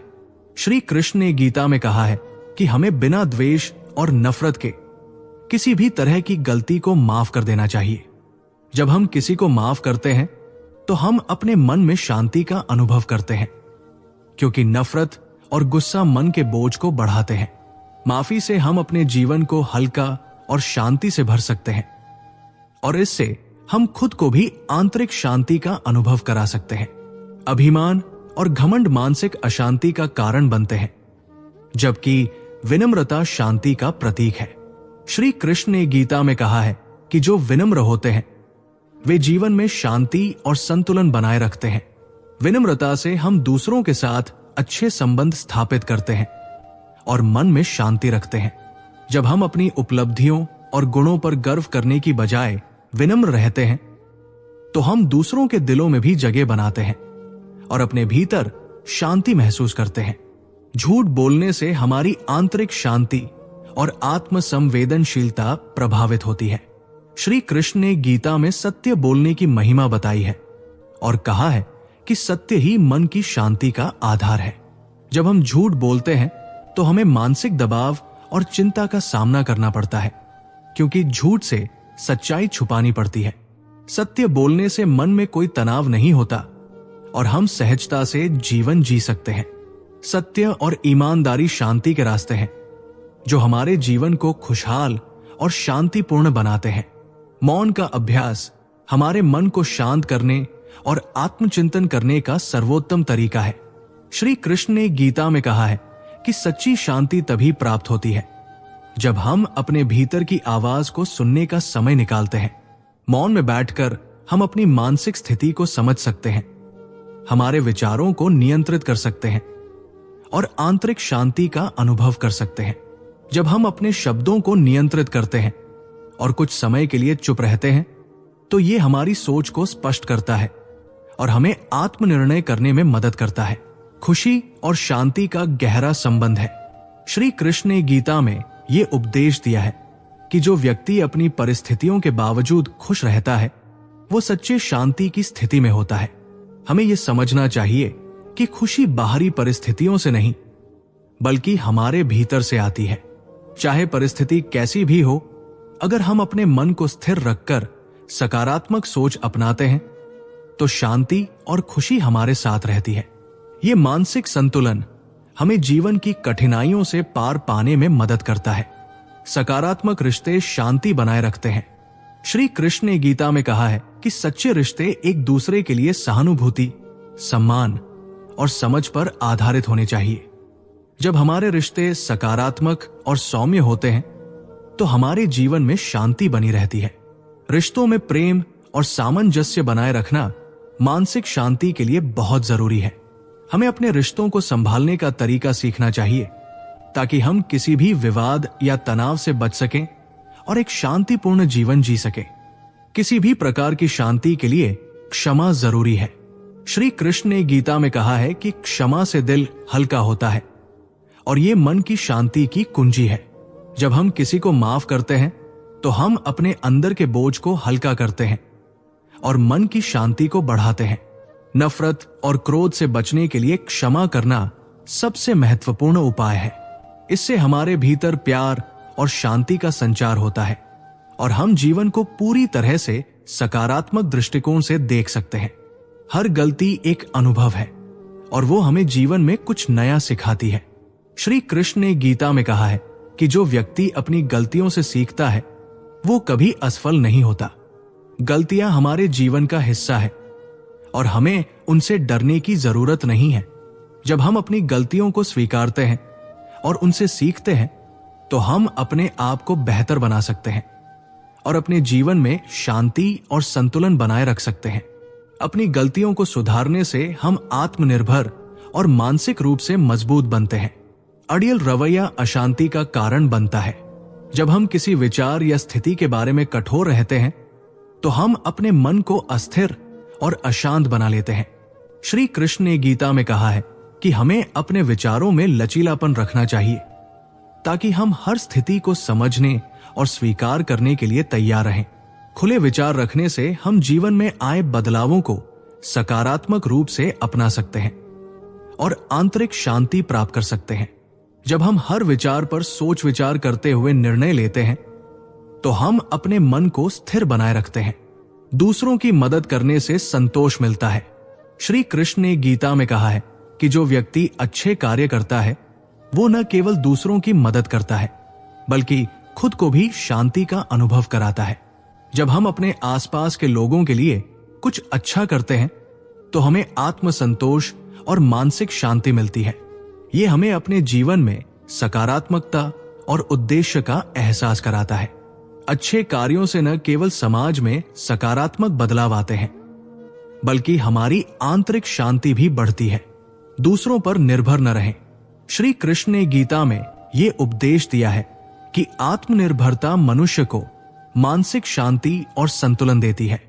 श्री कृष्ण ने गीता में कहा है कि हमें बिना द्वेष और नफरत के किसी भी तरह की गलती को माफ कर देना चाहिए। जब हम किसी को माफ करते हैं तो हम अपने मन में शांति का अनुभव करते हैं, क्योंकि नफरत और गुस्सा मन के बोझ को बढ़ाते हैं। माफी से हम अपने जीवन को हल्का और शांति से भर सकते हैं और इससे हम खुद को भी आंतरिक शांति का अनुभव करा सकते हैं। अभिमान और घमंड मानसिक अशांति का कारण बनते हैं, जबकि विनम्रता शांति का प्रतीक है। श्री कृष्ण ने गीता में कहा है कि जो विनम्र होते हैं वे जीवन में शांति और संतुलन बनाए रखते हैं। विनम्रता से हम दूसरों के साथ अच्छे संबंध स्थापित करते हैं और मन में शांति रखते हैं। जब हम अपनी उपलब्धियों और गुणों पर गर्व करने की बजाय विनम्र रहते हैं तो हम दूसरों के दिलों में भी जगह बनाते हैं और अपने भीतर शांति महसूस करते हैं। झूठ बोलने से हमारी आंतरिक शांति और आत्म संवेदनशीलता प्रभावित होती है। श्री कृष्ण ने गीता में सत्य बोलने की महिमा बताई है और कहा है कि सत्य ही मन की शांति का आधार है। जब हम झूठ बोलते हैं तो हमें मानसिक दबाव और चिंता का सामना करना पड़ता है, क्योंकि झूठ से सच्चाई छुपानी पड़ती है। सत्य बोलने से मन में कोई तनाव नहीं होता और हम सहजता से जीवन जी सकते हैं। सत्य और ईमानदारी शांति के रास्ते हैं जो हमारे जीवन को खुशहाल और शांतिपूर्ण बनाते हैं। मौन का अभ्यास हमारे मन को शांत करने और आत्मचिंतन करने का सर्वोत्तम तरीका है। श्री कृष्ण ने गीता में कहा है कि सच्ची शांति तभी प्राप्त होती है जब हम अपने भीतर की आवाज को सुनने का समय निकालते हैं। मौन में बैठकर हम अपनी मानसिक स्थिति को समझ सकते हैं, हमारे विचारों को नियंत्रित कर सकते हैं और आंतरिक शांति का अनुभव कर सकते हैं। जब हम अपने शब्दों को नियंत्रित करते हैं और कुछ समय के लिए चुप रहते हैं तो ये हमारी सोच को स्पष्ट करता है और हमें आत्मनिर्णय करने में मदद करता है। खुशी और शांति का गहरा संबंध है। श्री कृष्ण ने गीता में ये उपदेश दिया है कि जो व्यक्ति अपनी परिस्थितियों के बावजूद खुश रहता है वो सच्चे शांति की स्थिति में होता है। हमें ये समझना चाहिए कि खुशी बाहरी परिस्थितियों से नहीं बल्कि हमारे भीतर से आती है। चाहे परिस्थिति कैसी भी हो, अगर हम अपने मन को स्थिर रखकर सकारात्मक सोच अपनाते हैं तो शांति और खुशी हमारे साथ रहती है। ये मानसिक संतुलन हमें जीवन की कठिनाइयों से पार पाने में मदद करता है। सकारात्मक रिश्ते शांति बनाए रखते हैं। श्री कृष्ण ने गीता में कहा है कि सच्चे रिश्ते एक दूसरे के लिए सहानुभूति, सम्मान और समझ पर आधारित होने चाहिए। जब हमारे रिश्ते सकारात्मक और सौम्य होते हैं तो हमारे जीवन में शांति बनी रहती है। रिश्तों में प्रेम और सामंजस्य बनाए रखना मानसिक शांति के लिए बहुत जरूरी है। हमें अपने रिश्तों को संभालने का तरीका सीखना चाहिए ताकि हम किसी भी विवाद या तनाव से बच सकें और एक शांतिपूर्ण जीवन जी सकें। किसी भी प्रकार की शांति के लिए क्षमा जरूरी है। श्री कृष्ण ने गीता में कहा है कि क्षमा से दिल हल्का होता है और ये मन की शांति की कुंजी है। जब हम किसी को माफ करते हैं तो हम अपने अंदर के बोझ को हल्का करते हैं और मन की शांति को बढ़ाते हैं। नफरत और क्रोध से बचने के लिए क्षमा करना सबसे महत्वपूर्ण उपाय है। इससे हमारे भीतर प्यार और शांति का संचार होता है और हम जीवन को पूरी तरह से सकारात्मक दृष्टिकोण से देख सकते हैं। हर गलती एक अनुभव है और वो हमें जीवन में कुछ नया सिखाती है। श्री कृष्ण ने गीता में कहा है कि जो व्यक्ति अपनी गलतियों से सीखता है वो कभी असफल नहीं होता। गलतियां हमारे जीवन का हिस्सा है और हमें उनसे डरने की जरूरत नहीं है। जब हम अपनी गलतियों को स्वीकारते हैं और उनसे सीखते हैं तो हम अपने आप को बेहतर बना सकते हैं और अपने जीवन में शांति और संतुलन बनाए रख सकते हैं। अपनी गलतियों को सुधारने से हम आत्मनिर्भर और मानसिक रूप से मजबूत बनते हैं। अड़ियल रवैया अशांति का कारण बनता है। जब हम किसी विचार या स्थिति के बारे में कठोर रहते हैं तो हम अपने मन को अस्थिर और अशांत बना लेते हैं। श्री कृष्ण ने गीता में कहा है कि हमें अपने विचारों में लचीलापन रखना चाहिए ताकि हम हर स्थिति को समझने और स्वीकार करने के लिए तैयार रहें। खुले विचार रखने से हम जीवन में आए बदलावों को सकारात्मक रूप से अपना सकते हैं और आंतरिक शांति प्राप्त कर सकते हैं। जब हम हर विचार पर सोच विचार करते हुए निर्णय लेते हैं तो हम अपने मन को स्थिर बनाए रखते हैं। दूसरों की मदद करने से संतोष मिलता है। श्री कृष्ण ने गीता में कहा है कि जो व्यक्ति अच्छे कार्य करता है वो न केवल दूसरों की मदद करता है बल्कि खुद को भी शांति का अनुभव कराता है। जब हम अपने आसपास के लोगों के लिए कुछ अच्छा करते हैं तो हमें आत्मसंतोष और मानसिक शांति मिलती है। ये हमें अपने जीवन में सकारात्मकता और उद्देश्य का एहसास कराता है। अच्छे कार्यों से न केवल समाज में सकारात्मक बदलाव आते हैं बल्कि हमारी आंतरिक शांति भी बढ़ती है। दूसरों पर निर्भर न रहें। श्री कृष्ण ने गीता में ये उपदेश दिया है कि आत्मनिर्भरता मनुष्य को मानसिक शांति और संतुलन देती है।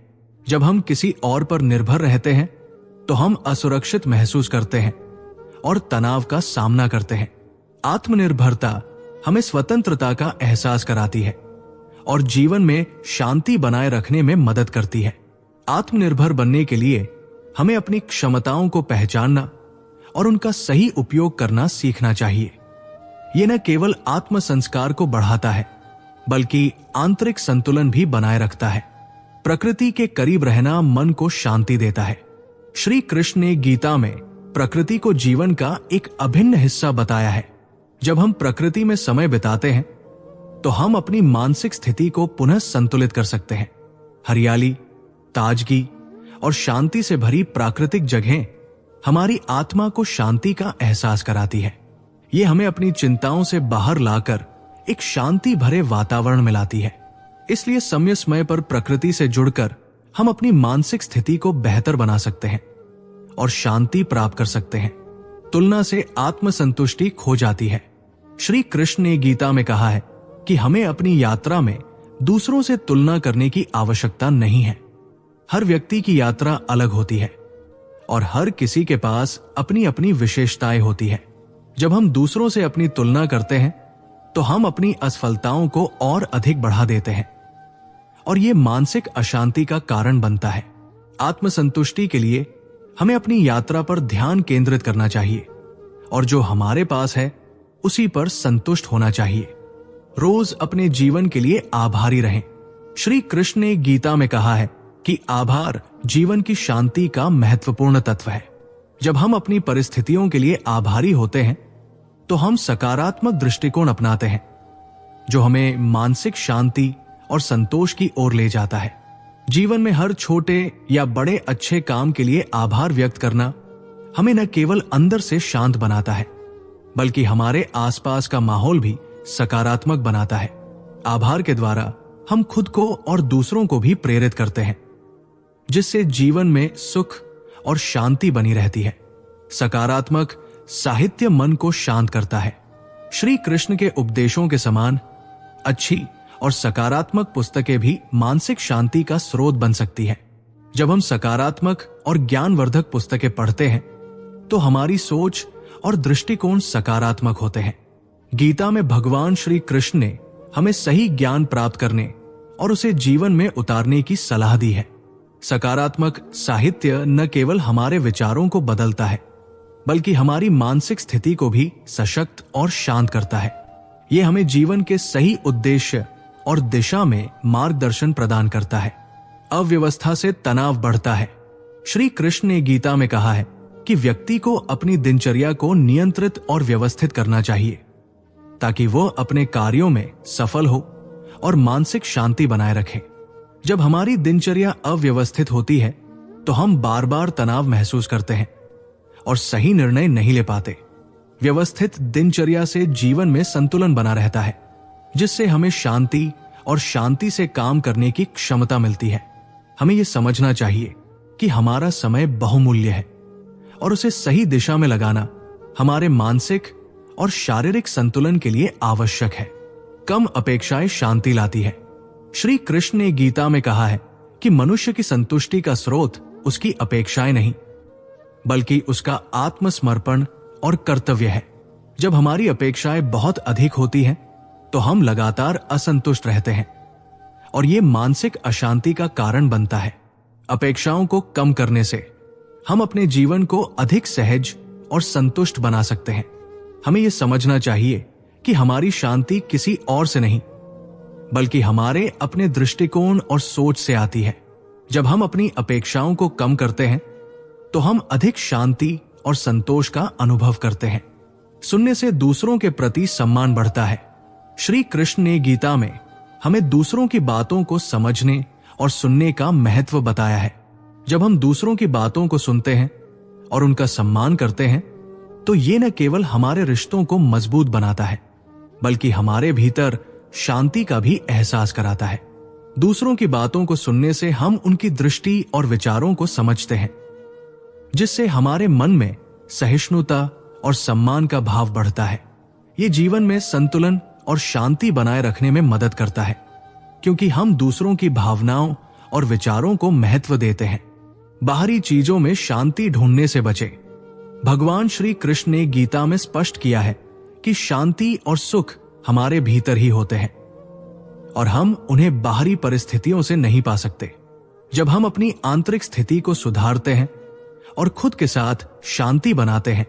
जब हम किसी और पर निर्भर रहते हैं तो हम असुरक्षित महसूस करते हैं और तनाव का सामना करते हैं। आत्मनिर्भरता हमें स्वतंत्रता का एहसास कराती है और जीवन में शांति बनाए रखने में मदद करती है। आत्मनिर्भर बनने के लिए हमें अपनी क्षमताओं को पहचानना और उनका सही उपयोग करना सीखना चाहिए। यह न केवल आत्म संस्कार को बढ़ाता है बल्कि आंतरिक संतुलन भी बनाए रखता है। प्रकृति के करीब रहना मन को शांति देता है। श्री कृष्ण ने गीता में प्रकृति को जीवन का एक अभिन्न हिस्सा बताया है। जब हम प्रकृति में समय बिताते हैं तो हम अपनी मानसिक स्थिति को पुनः संतुलित कर सकते हैं। हरियाली, ताजगी और शांति से भरी प्राकृतिक जगहें हमारी आत्मा को शांति का एहसास कराती है। ये हमें अपनी चिंताओं से बाहर लाकर एक शांति भरे वातावरण में लाती है। इसलिए समय समय पर प्रकृति से जुड़कर हम अपनी मानसिक स्थिति को बेहतर बना सकते हैं और शांति प्राप्त कर सकते हैं। तुलना से आत्मसंतुष्टि खो जाती है। श्री कृष्ण ने गीता में कहा है कि हमें अपनी यात्रा में दूसरों से तुलना करने की आवश्यकता नहीं है। हर व्यक्ति की यात्रा अलग होती है और हर किसी के पास अपनी अपनी विशेषताएं होती है। जब हम दूसरों से अपनी तुलना करते हैं तो हम अपनी असफलताओं को और अधिक बढ़ा देते हैं और ये मानसिक अशांति का कारण बनता है। आत्मसंतुष्टि के लिए हमें अपनी यात्रा पर ध्यान केंद्रित करना चाहिए और जो हमारे पास है उसी पर संतुष्ट होना चाहिए। रोज अपने जीवन के लिए आभारी रहें। श्री कृष्ण ने गीता में कहा है कि आभार जीवन की शांति का महत्वपूर्ण तत्व है। जब हम अपनी परिस्थितियों के लिए आभारी होते हैं तो हम सकारात्मक दृष्टिकोण अपनाते हैं जो हमें मानसिक शांति और संतोष की ओर ले जाता है। जीवन में हर छोटे या बड़े अच्छे काम के लिए आभार व्यक्त करना हमें न केवल अंदर से शांत बनाता है बल्कि हमारे आसपास का माहौल भी सकारात्मक बनाता है। आभार के द्वारा हम खुद को और दूसरों को भी प्रेरित करते हैं जिससे जीवन में सुख और शांति बनी रहती है। सकारात्मक साहित्य मन को शांत करता है। श्री कृष्ण के उपदेशों के समान अच्छी और सकारात्मक पुस्तकें भी मानसिक शांति का स्रोत बन सकती है। जब हम सकारात्मक और ज्ञानवर्धक पुस्तकें पढ़ते हैं तो हमारी सोच और दृष्टिकोण सकारात्मक होते हैं। गीता में भगवान श्री कृष्ण ने हमें सही ज्ञान प्राप्त करने और उसे जीवन में उतारने की सलाह दी है। सकारात्मक साहित्य न केवल हमारे विचारों को बदलता है, बल्कि हमारी मानसिक स्थिति को भी सशक्त और शांत करता है। यह हमें जीवन के सही उद्देश्य और दिशा में मार्गदर्शन प्रदान करता है। अव्यवस्था से तनाव बढ़ता है। श्री कृष्ण ने गीता में कहा है कि व्यक्ति को अपनी दिनचर्या को नियंत्रित और व्यवस्थित करना चाहिए, ताकि वो अपने कार्यों में सफल हो और मानसिक शांति बनाए रखे। जब हमारी दिनचर्या अव्यवस्थित होती है तो हम बार बार तनाव महसूस करते हैं और सही निर्णय नहीं ले पाते। व्यवस्थित दिनचर्या से जीवन में संतुलन बना रहता है, जिससे हमें शांति और शांति से काम करने की क्षमता मिलती है। हमें यह समझना चाहिए कि हमारा समय बहुमूल्य है और उसे सही दिशा में लगाना हमारे मानसिक और शारीरिक संतुलन के लिए आवश्यक है। कम अपेक्षाएं शांति लाती है। श्री कृष्ण ने गीता में कहा है कि मनुष्य की संतुष्टि का स्रोत उसकी अपेक्षाएं नहीं, बल्कि उसका आत्मसमर्पण और कर्तव्य है। जब हमारी अपेक्षाएं बहुत अधिक होती हैं, तो हम लगातार असंतुष्ट रहते हैं और ये मानसिक अशांति का कारण बनता है। अपेक्षाओं को कम करने से हम अपने जीवन को अधिक सहज और संतुष्ट बना सकते हैं। हमें यह समझना चाहिए कि हमारी शांति किसी और से नहीं, बल्कि हमारे अपने दृष्टिकोण और सोच से आती है। जब हम अपनी अपेक्षाओं को कम करते हैं, तो हम अधिक शांति और संतोष का अनुभव करते हैं। सुनने से दूसरों के प्रति सम्मान बढ़ता है। श्री कृष्ण ने गीता में हमें दूसरों की बातों को समझने और सुनने का महत्व बताया है। जब हम दूसरों की बातों को सुनते हैं और उनका सम्मान करते हैं, तो ये न केवल हमारे रिश्तों को मजबूत बनाता है, बल्कि हमारे भीतर शांति का भी एहसास कराता है। दूसरों की बातों को सुनने से हम उनकी दृष्टि और विचारों को समझते हैं, जिससे हमारे मन में सहिष्णुता और सम्मान का भाव बढ़ता है। ये जीवन में संतुलन और शांति बनाए रखने में मदद करता है, क्योंकि हम दूसरों की भावनाओं और विचारों को महत्व देते हैं। बाहरी चीजों में शांति ढूंढने से बचें। भगवान श्री कृष्ण ने गीता में स्पष्ट किया है कि शांति और सुख हमारे भीतर ही होते हैं और हम उन्हें बाहरी परिस्थितियों से नहीं पा सकते। जब हम अपनी आंतरिक स्थिति को सुधारते हैं और खुद के साथ शांति बनाते हैं,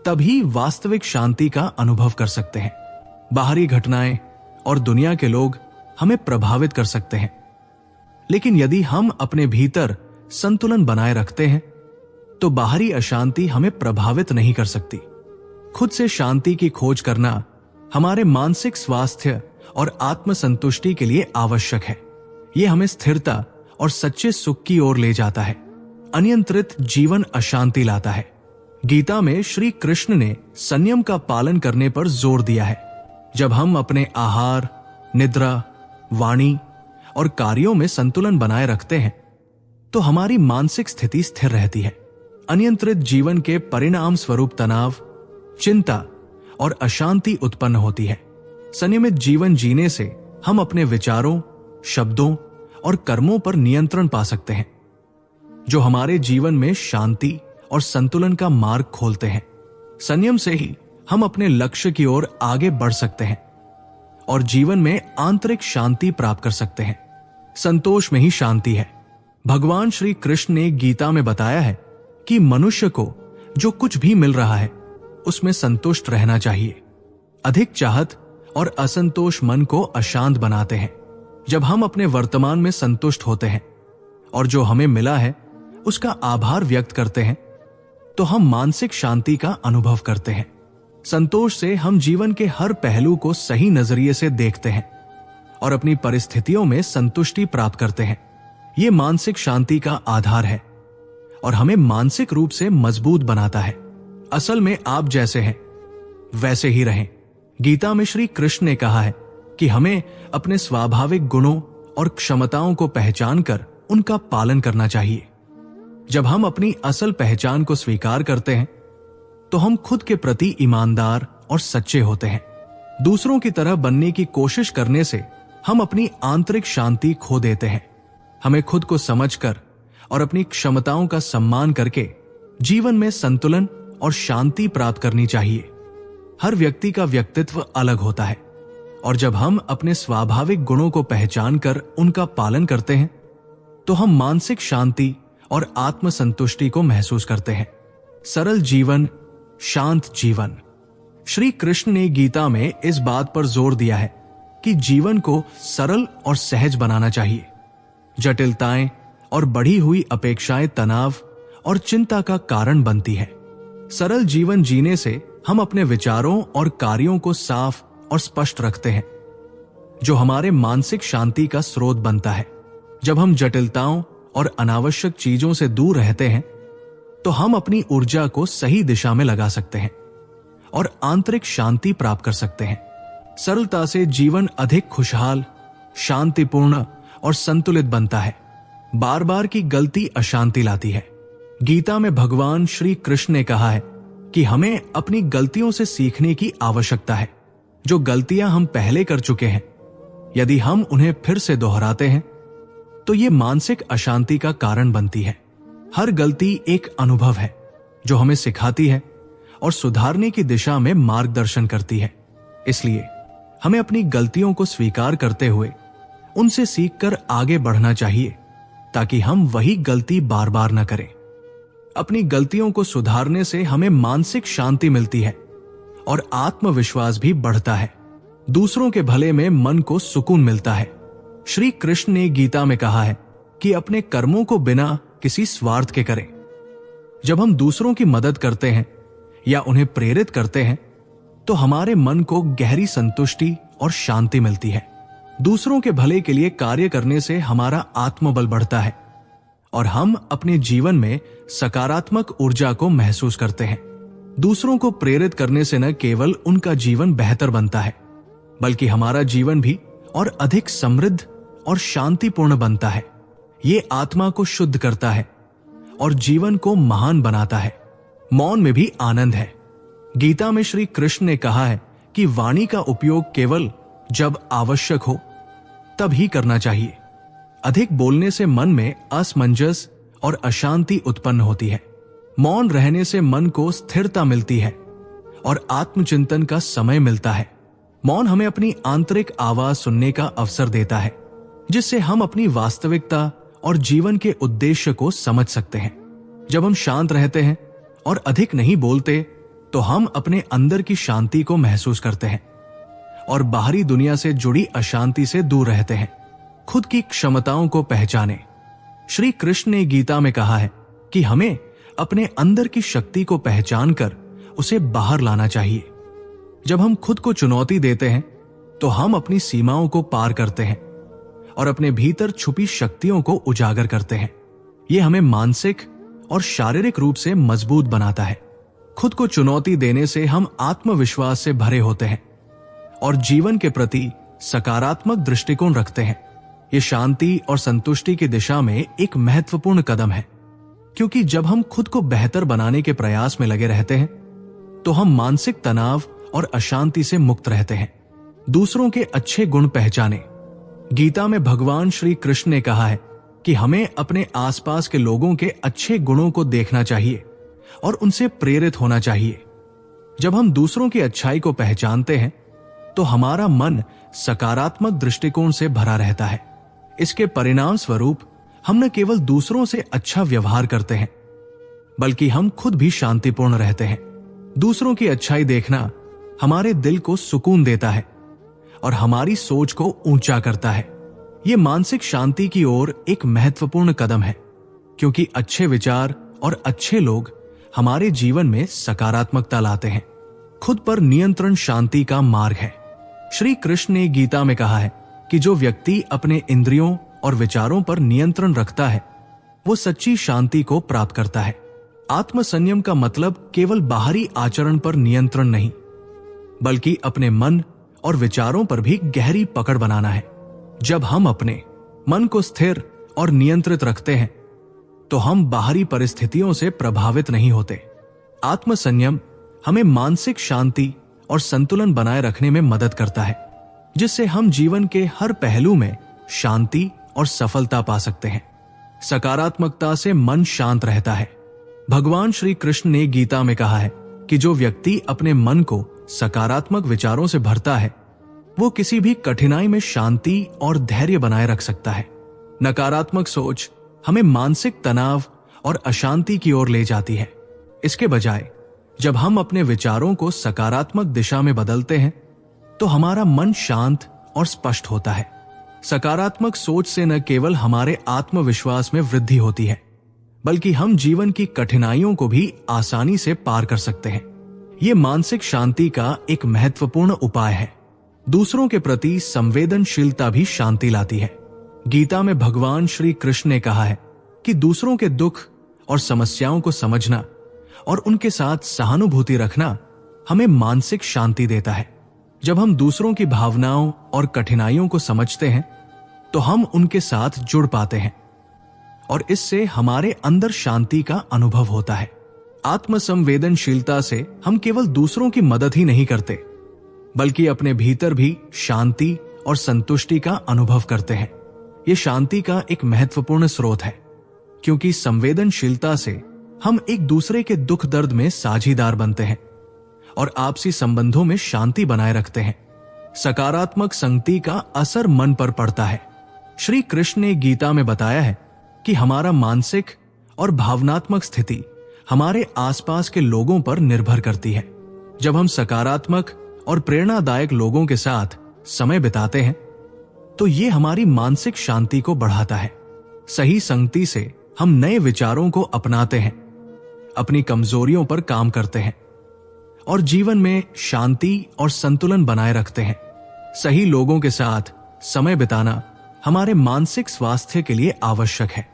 तभी वास्तविक शांति का अनुभव कर सकते हैं। बाहरी घटनाएं और दुनिया के लोग हमें प्रभावित कर सकते हैं, लेकिन यदि हम अपने भीतर संतुलन बनाए रखते हैं, तो बाहरी अशांति हमें प्रभावित नहीं कर सकती। खुद से शांति की खोज करना हमारे मानसिक स्वास्थ्य और आत्मसंतुष्टि के लिए आवश्यक है। यह हमें स्थिरता और सच्चे सुख की ओर ले जाता है। अनियंत्रित जीवन अशांति लाता है। गीता में श्री कृष्ण ने संयम का पालन करने पर जोर दिया है। जब हम अपने आहार, निद्रा, वाणी और कार्यों में संतुलन बनाए रखते हैं, तो हमारी मानसिक स्थिति स्थिर रहती है। अनियंत्रित जीवन के परिणाम स्वरूप तनाव, चिंता और अशांति उत्पन्न होती है। संयमित जीवन जीने से हम अपने विचारों, शब्दों और कर्मों पर नियंत्रण पा सकते हैं, जो हमारे जीवन में शांति और संतुलन का मार्ग खोलते हैं। संयम से ही हम अपने लक्ष्य की ओर आगे बढ़ सकते हैं और जीवन में आंतरिक शांति प्राप्त कर सकते हैं। संतोष में ही शांति है। भगवान श्री कृष्ण ने गीता में बताया है कि मनुष्य को जो कुछ भी मिल रहा है, उसमें संतुष्ट रहना चाहिए। अधिक चाहत और असंतोष मन को अशांत बनाते हैं। जब हम अपने वर्तमान में संतुष्ट होते हैं और जो हमें मिला है उसका आभार व्यक्त करते हैं, तो हम मानसिक शांति का अनुभव करते हैं। संतोष से हम जीवन के हर पहलू को सही नजरिए से देखते हैं और अपनी परिस्थितियों में संतुष्टि प्राप्त करते हैं। ये मानसिक शांति का आधार है और हमें मानसिक रूप से मजबूत बनाता है। असल में आप जैसे हैं वैसे ही रहें। गीता में श्री कृष्ण ने कहा है कि हमें अपने स्वाभाविक गुणों और क्षमताओं को पहचानकर उनका पालन करना चाहिए। जब हम अपनी असल पहचान को स्वीकार करते हैं, तो हम खुद के प्रति ईमानदार और सच्चे होते हैं। दूसरों की तरह बनने की कोशिश करने से हम अपनी आंतरिक शांति खो देते हैं। हमें खुद को समझकर और अपनी क्षमताओं का सम्मान करके जीवन में संतुलन और शांति प्राप्त करनी चाहिए। हर व्यक्ति का व्यक्तित्व अलग होता है और जब हम अपने स्वाभाविक गुणों को पहचान कर उनका पालन करते हैं, तो हम मानसिक शांति और आत्मसंतुष्टि को महसूस करते हैं। सरल जीवन, शांत जीवन। श्री कृष्ण ने गीता में इस बात पर जोर दिया है कि जीवन को सरल और सहज बनाना चाहिए। जटिलताएं और बढ़ी हुई अपेक्षाएं तनाव और चिंता का कारण बनती है। सरल जीवन जीने से हम अपने विचारों और कार्यों को साफ और स्पष्ट रखते हैं, जो हमारे मानसिक शांति का स्रोत बनता है। जब हम जटिलताओं और अनावश्यक चीजों से दूर रहते हैं तो हम अपनी ऊर्जा को सही दिशा में लगा सकते हैं और आंतरिक शांति प्राप्त कर सकते हैं। सरलता से जीवन अधिक खुशहाल, शांतिपूर्ण और संतुलित बनता है। बार बार की गलती अशांति लाती है। गीता में भगवान श्री कृष्ण ने कहा है कि हमें अपनी गलतियों से सीखने की आवश्यकता है। जो गलतियां हम पहले कर चुके हैं, यदि हम उन्हें फिर से दोहराते हैं तो ये मानसिक अशांति का कारण बनती है। हर गलती एक अनुभव है जो हमें सिखाती है और सुधारने की दिशा में मार्गदर्शन करती है। इसलिए हमें अपनी गलतियों को स्वीकार करते हुए उनसे सीखकर आगे बढ़ना चाहिए, ताकि हम वही गलती बार बार न करें। अपनी गलतियों को सुधारने से हमें मानसिक शांति मिलती है और आत्मविश्वास भी बढ़ता है। दूसरों के भले में मन को सुकून मिलता है। श्री कृष्ण ने गीता में कहा है कि अपने कर्मों को बिना किसी स्वार्थ के करें। जब हम दूसरों की मदद करते हैं या उन्हें प्रेरित करते हैं तो हमारे मन को गहरी संतुष्टि और शांति मिलती है। दूसरों के भले के लिए कार्य करने से हमारा आत्मबल बढ़ता है और हम अपने जीवन में सकारात्मक ऊर्जा को महसूस करते हैं। दूसरों को प्रेरित करने से न केवल उनका जीवन बेहतर बनता है, बल्कि हमारा जीवन भी और अधिक समृद्ध और शांतिपूर्ण बनता है। ये आत्मा को शुद्ध करता है और जीवन को महान बनाता है। मौन में भी आनंद है। गीता में श्री कृष्ण ने कहा है कि वाणी का उपयोग केवल जब आवश्यक हो तब ही करना चाहिए। अधिक बोलने से मन में असमंजस और अशांति उत्पन्न होती है। मौन रहने से मन को स्थिरता मिलती है और आत्मचिंतन का समय मिलता है। मौन हमें अपनी आंतरिक आवाज सुनने का अवसर देता है, जिससे हम अपनी वास्तविकता और जीवन के उद्देश्य को समझ सकते हैं। जब हम शांत रहते हैं और अधिक नहीं बोलते तो हम अपने अंदर की शांति को महसूस करते हैं और बाहरी दुनिया से जुड़ी अशांति से दूर रहते हैं। खुद की क्षमताओं को पहचानें। श्री कृष्ण ने गीता में कहा है कि हमें अपने अंदर की शक्ति को पहचानकर उसे बाहर लाना चाहिए। जब हम खुद को चुनौती देते हैं तो हम अपनी सीमाओं को पार करते हैं और अपने भीतर छुपी शक्तियों को उजागर करते हैं। यह हमें मानसिक और शारीरिक रूप से मजबूत बनाता है। खुद को चुनौती देने से हम आत्मविश्वास से भरे होते हैं और जीवन के प्रति सकारात्मक दृष्टिकोण रखते हैं। ये शांति और संतुष्टि की दिशा में एक महत्वपूर्ण कदम है, क्योंकि जब हम खुद को बेहतर बनाने के प्रयास में लगे रहते हैं तो हम मानसिक तनाव और अशांति से मुक्त रहते हैं। दूसरों के अच्छे गुण पहचानें। गीता में भगवान श्री कृष्ण ने कहा है कि हमें अपने आसपास के लोगों के अच्छे गुणों को देखना चाहिए और उनसे प्रेरित होना चाहिए। जब हम दूसरों की अच्छाई को पहचानते हैं तो हमारा मन सकारात्मक दृष्टिकोण से भरा रहता है। इसके परिणाम स्वरूप हम न केवल दूसरों से अच्छा व्यवहार करते हैं, बल्कि हम खुद भी शांतिपूर्ण रहते हैं। दूसरों की अच्छाई देखना हमारे दिल को सुकून देता है और हमारी सोच को ऊंचा करता है। यह मानसिक शांति की ओर एक महत्वपूर्ण कदम है, क्योंकि अच्छे विचार और अच्छे लोग हमारे जीवन में सकारात्मकता लाते हैं। खुद पर नियंत्रण शांति का मार्ग है। श्री कृष्ण ने गीता में कहा है कि जो व्यक्ति अपने इंद्रियों और विचारों पर नियंत्रण रखता है वो सच्ची शांति को प्राप्त करता है। आत्मसंयम का मतलब केवल बाहरी आचरण पर नियंत्रण नहीं, बल्कि अपने मन और विचारों पर भी गहरी पकड़ बनाना है। जब हम अपने मन को स्थिर और नियंत्रित रखते हैं तो हम बाहरी परिस्थितियों से प्रभावित नहीं होते। आत्मसंयम हमें मानसिक शांति और संतुलन बनाए रखने में मदद करता है, जिससे हम जीवन के हर पहलू में शांति और सफलता पा सकते हैं। सकारात्मकता से मन शांत रहता है। भगवान श्री कृष्ण ने गीता में कहा है कि जो व्यक्ति अपने मन को सकारात्मक विचारों से भरता है वो किसी भी कठिनाई में शांति और धैर्य बनाए रख सकता है। नकारात्मक सोच हमें मानसिक तनाव और अशांति की ओर ले जाती है। इसके बजाय जब हम अपने विचारों को सकारात्मक दिशा में बदलते हैं तो हमारा मन शांत और स्पष्ट होता है। सकारात्मक सोच से न केवल हमारे आत्मविश्वास में वृद्धि होती है, बल्कि हम जीवन की कठिनाइयों को भी आसानी से पार कर सकते हैं। ये मानसिक शांति का एक महत्वपूर्ण उपाय है। दूसरों के प्रति संवेदनशीलता भी शांति लाती है। गीता में भगवान श्री कृष्ण ने कहा है कि दूसरों के दुख और समस्याओं को समझना और उनके साथ सहानुभूति रखना हमें मानसिक शांति देता है। जब हम दूसरों की भावनाओं और कठिनाइयों को समझते हैं तो हम उनके साथ जुड़ पाते हैं और इससे हमारे अंदर शांति का अनुभव होता है। आत्मसंवेदनशीलता से हम केवल दूसरों की मदद ही नहीं करते, बल्कि अपने भीतर भी शांति और संतुष्टि का अनुभव करते हैं। ये शांति का एक महत्वपूर्ण स्रोत है, क्योंकि संवेदनशीलता से हम एक दूसरे के दुख दर्द में साझीदार बनते हैं और आपसी संबंधों में शांति बनाए रखते हैं। सकारात्मक संगति का असर मन पर पड़ता है। श्री कृष्ण ने गीता में बताया है कि हमारा मानसिक और भावनात्मक स्थिति हमारे आसपास के लोगों पर निर्भर करती है। जब हम सकारात्मक और प्रेरणादायक लोगों के साथ समय बिताते हैं तो ये हमारी मानसिक शांति को बढ़ाता है। सही संगति से हम नए विचारों को अपनाते हैं, अपनी कमजोरियों पर काम करते हैं और जीवन में शांति और संतुलन बनाए रखते हैं। सही लोगों के साथ समय बिताना हमारे मानसिक स्वास्थ्य के लिए आवश्यक है,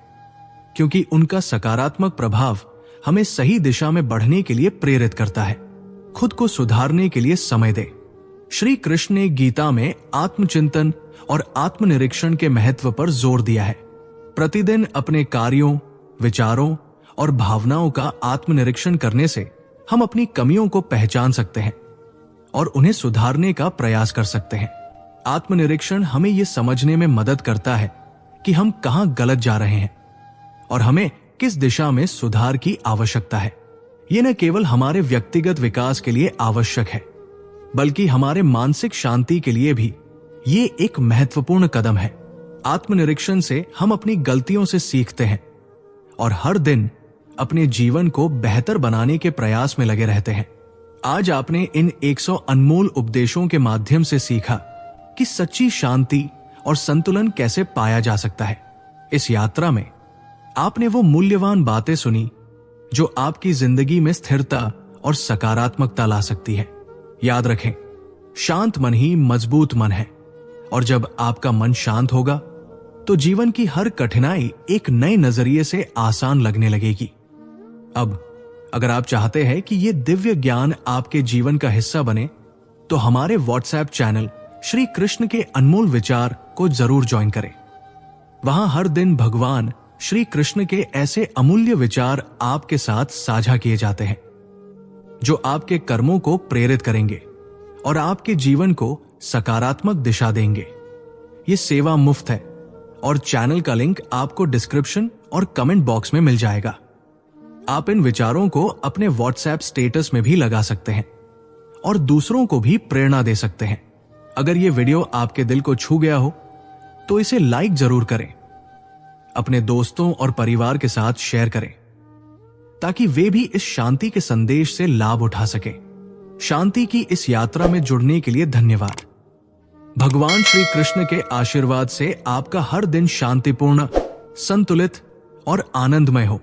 क्योंकि उनका सकारात्मक प्रभाव हमें सही दिशा में बढ़ने के लिए प्रेरित करता है। खुद को सुधारने के लिए समय दें। श्री कृष्ण ने गीता में आत्मचिंतन और आत्मनिरीक्षण के महत्व पर जोर दिया है। प्रतिदिन अपने कार्यों, विचारों और भावनाओं का आत्मनिरीक्षण करने से हम अपनी कमियों को पहचान सकते हैं और उन्हें सुधारने का प्रयास कर सकते हैं। आत्मनिरीक्षण हमें यह समझने में मदद करता है कि हम कहां गलत जा रहे हैं और हमें किस दिशा में सुधार की आवश्यकता है। यह न केवल हमारे व्यक्तिगत विकास के लिए आवश्यक है, बल्कि हमारे मानसिक शांति के लिए भी ये एक महत्वपूर्ण कदम है। आत्मनिरीक्षण से हम अपनी गलतियों से सीखते हैं और हर दिन अपने जीवन को बेहतर बनाने के प्रयास में लगे रहते हैं। आज आपने इन 100 अनमोल उपदेशों के माध्यम से सीखा कि सच्ची शांति और संतुलन कैसे पाया जा सकता है। इस यात्रा में आपने वो मूल्यवान बातें सुनी जो आपकी जिंदगी में स्थिरता और सकारात्मकता ला सकती है। याद रखें, शांत मन ही मजबूत मन है और जब आपका मन शांत होगा तो जीवन की हर कठिनाई एक नए नजरिए से आसान लगने लगेगी। अब अगर आप चाहते हैं कि ये दिव्य ज्ञान आपके जीवन का हिस्सा बने तो हमारे व्हाट्सएप चैनल श्री कृष्ण के अनमोल विचार को जरूर ज्वाइन करें। वहां हर दिन भगवान श्री कृष्ण के ऐसे अमूल्य विचार आपके साथ साझा किए जाते हैं जो आपके कर्मों को प्रेरित करेंगे और आपके जीवन को सकारात्मक दिशा देंगे। ये सेवा मुफ्त है और चैनल का लिंक आपको डिस्क्रिप्शन और कमेंट बॉक्स में मिल जाएगा। आप इन विचारों को अपने व्हाट्सएप स्टेटस में भी लगा सकते हैं और दूसरों को भी प्रेरणा दे सकते हैं। अगर ये वीडियो आपके दिल को छू गया हो तो इसे लाइक जरूर करें, अपने दोस्तों और परिवार के साथ शेयर करें ताकि वे भी इस शांति के संदेश से लाभ उठा सकें। शांति की इस यात्रा में जुड़ने के लिए धन्यवाद। भगवान श्री कृष्ण के आशीर्वाद से आपका हर दिन शांतिपूर्ण, संतुलित और आनंदमय हो।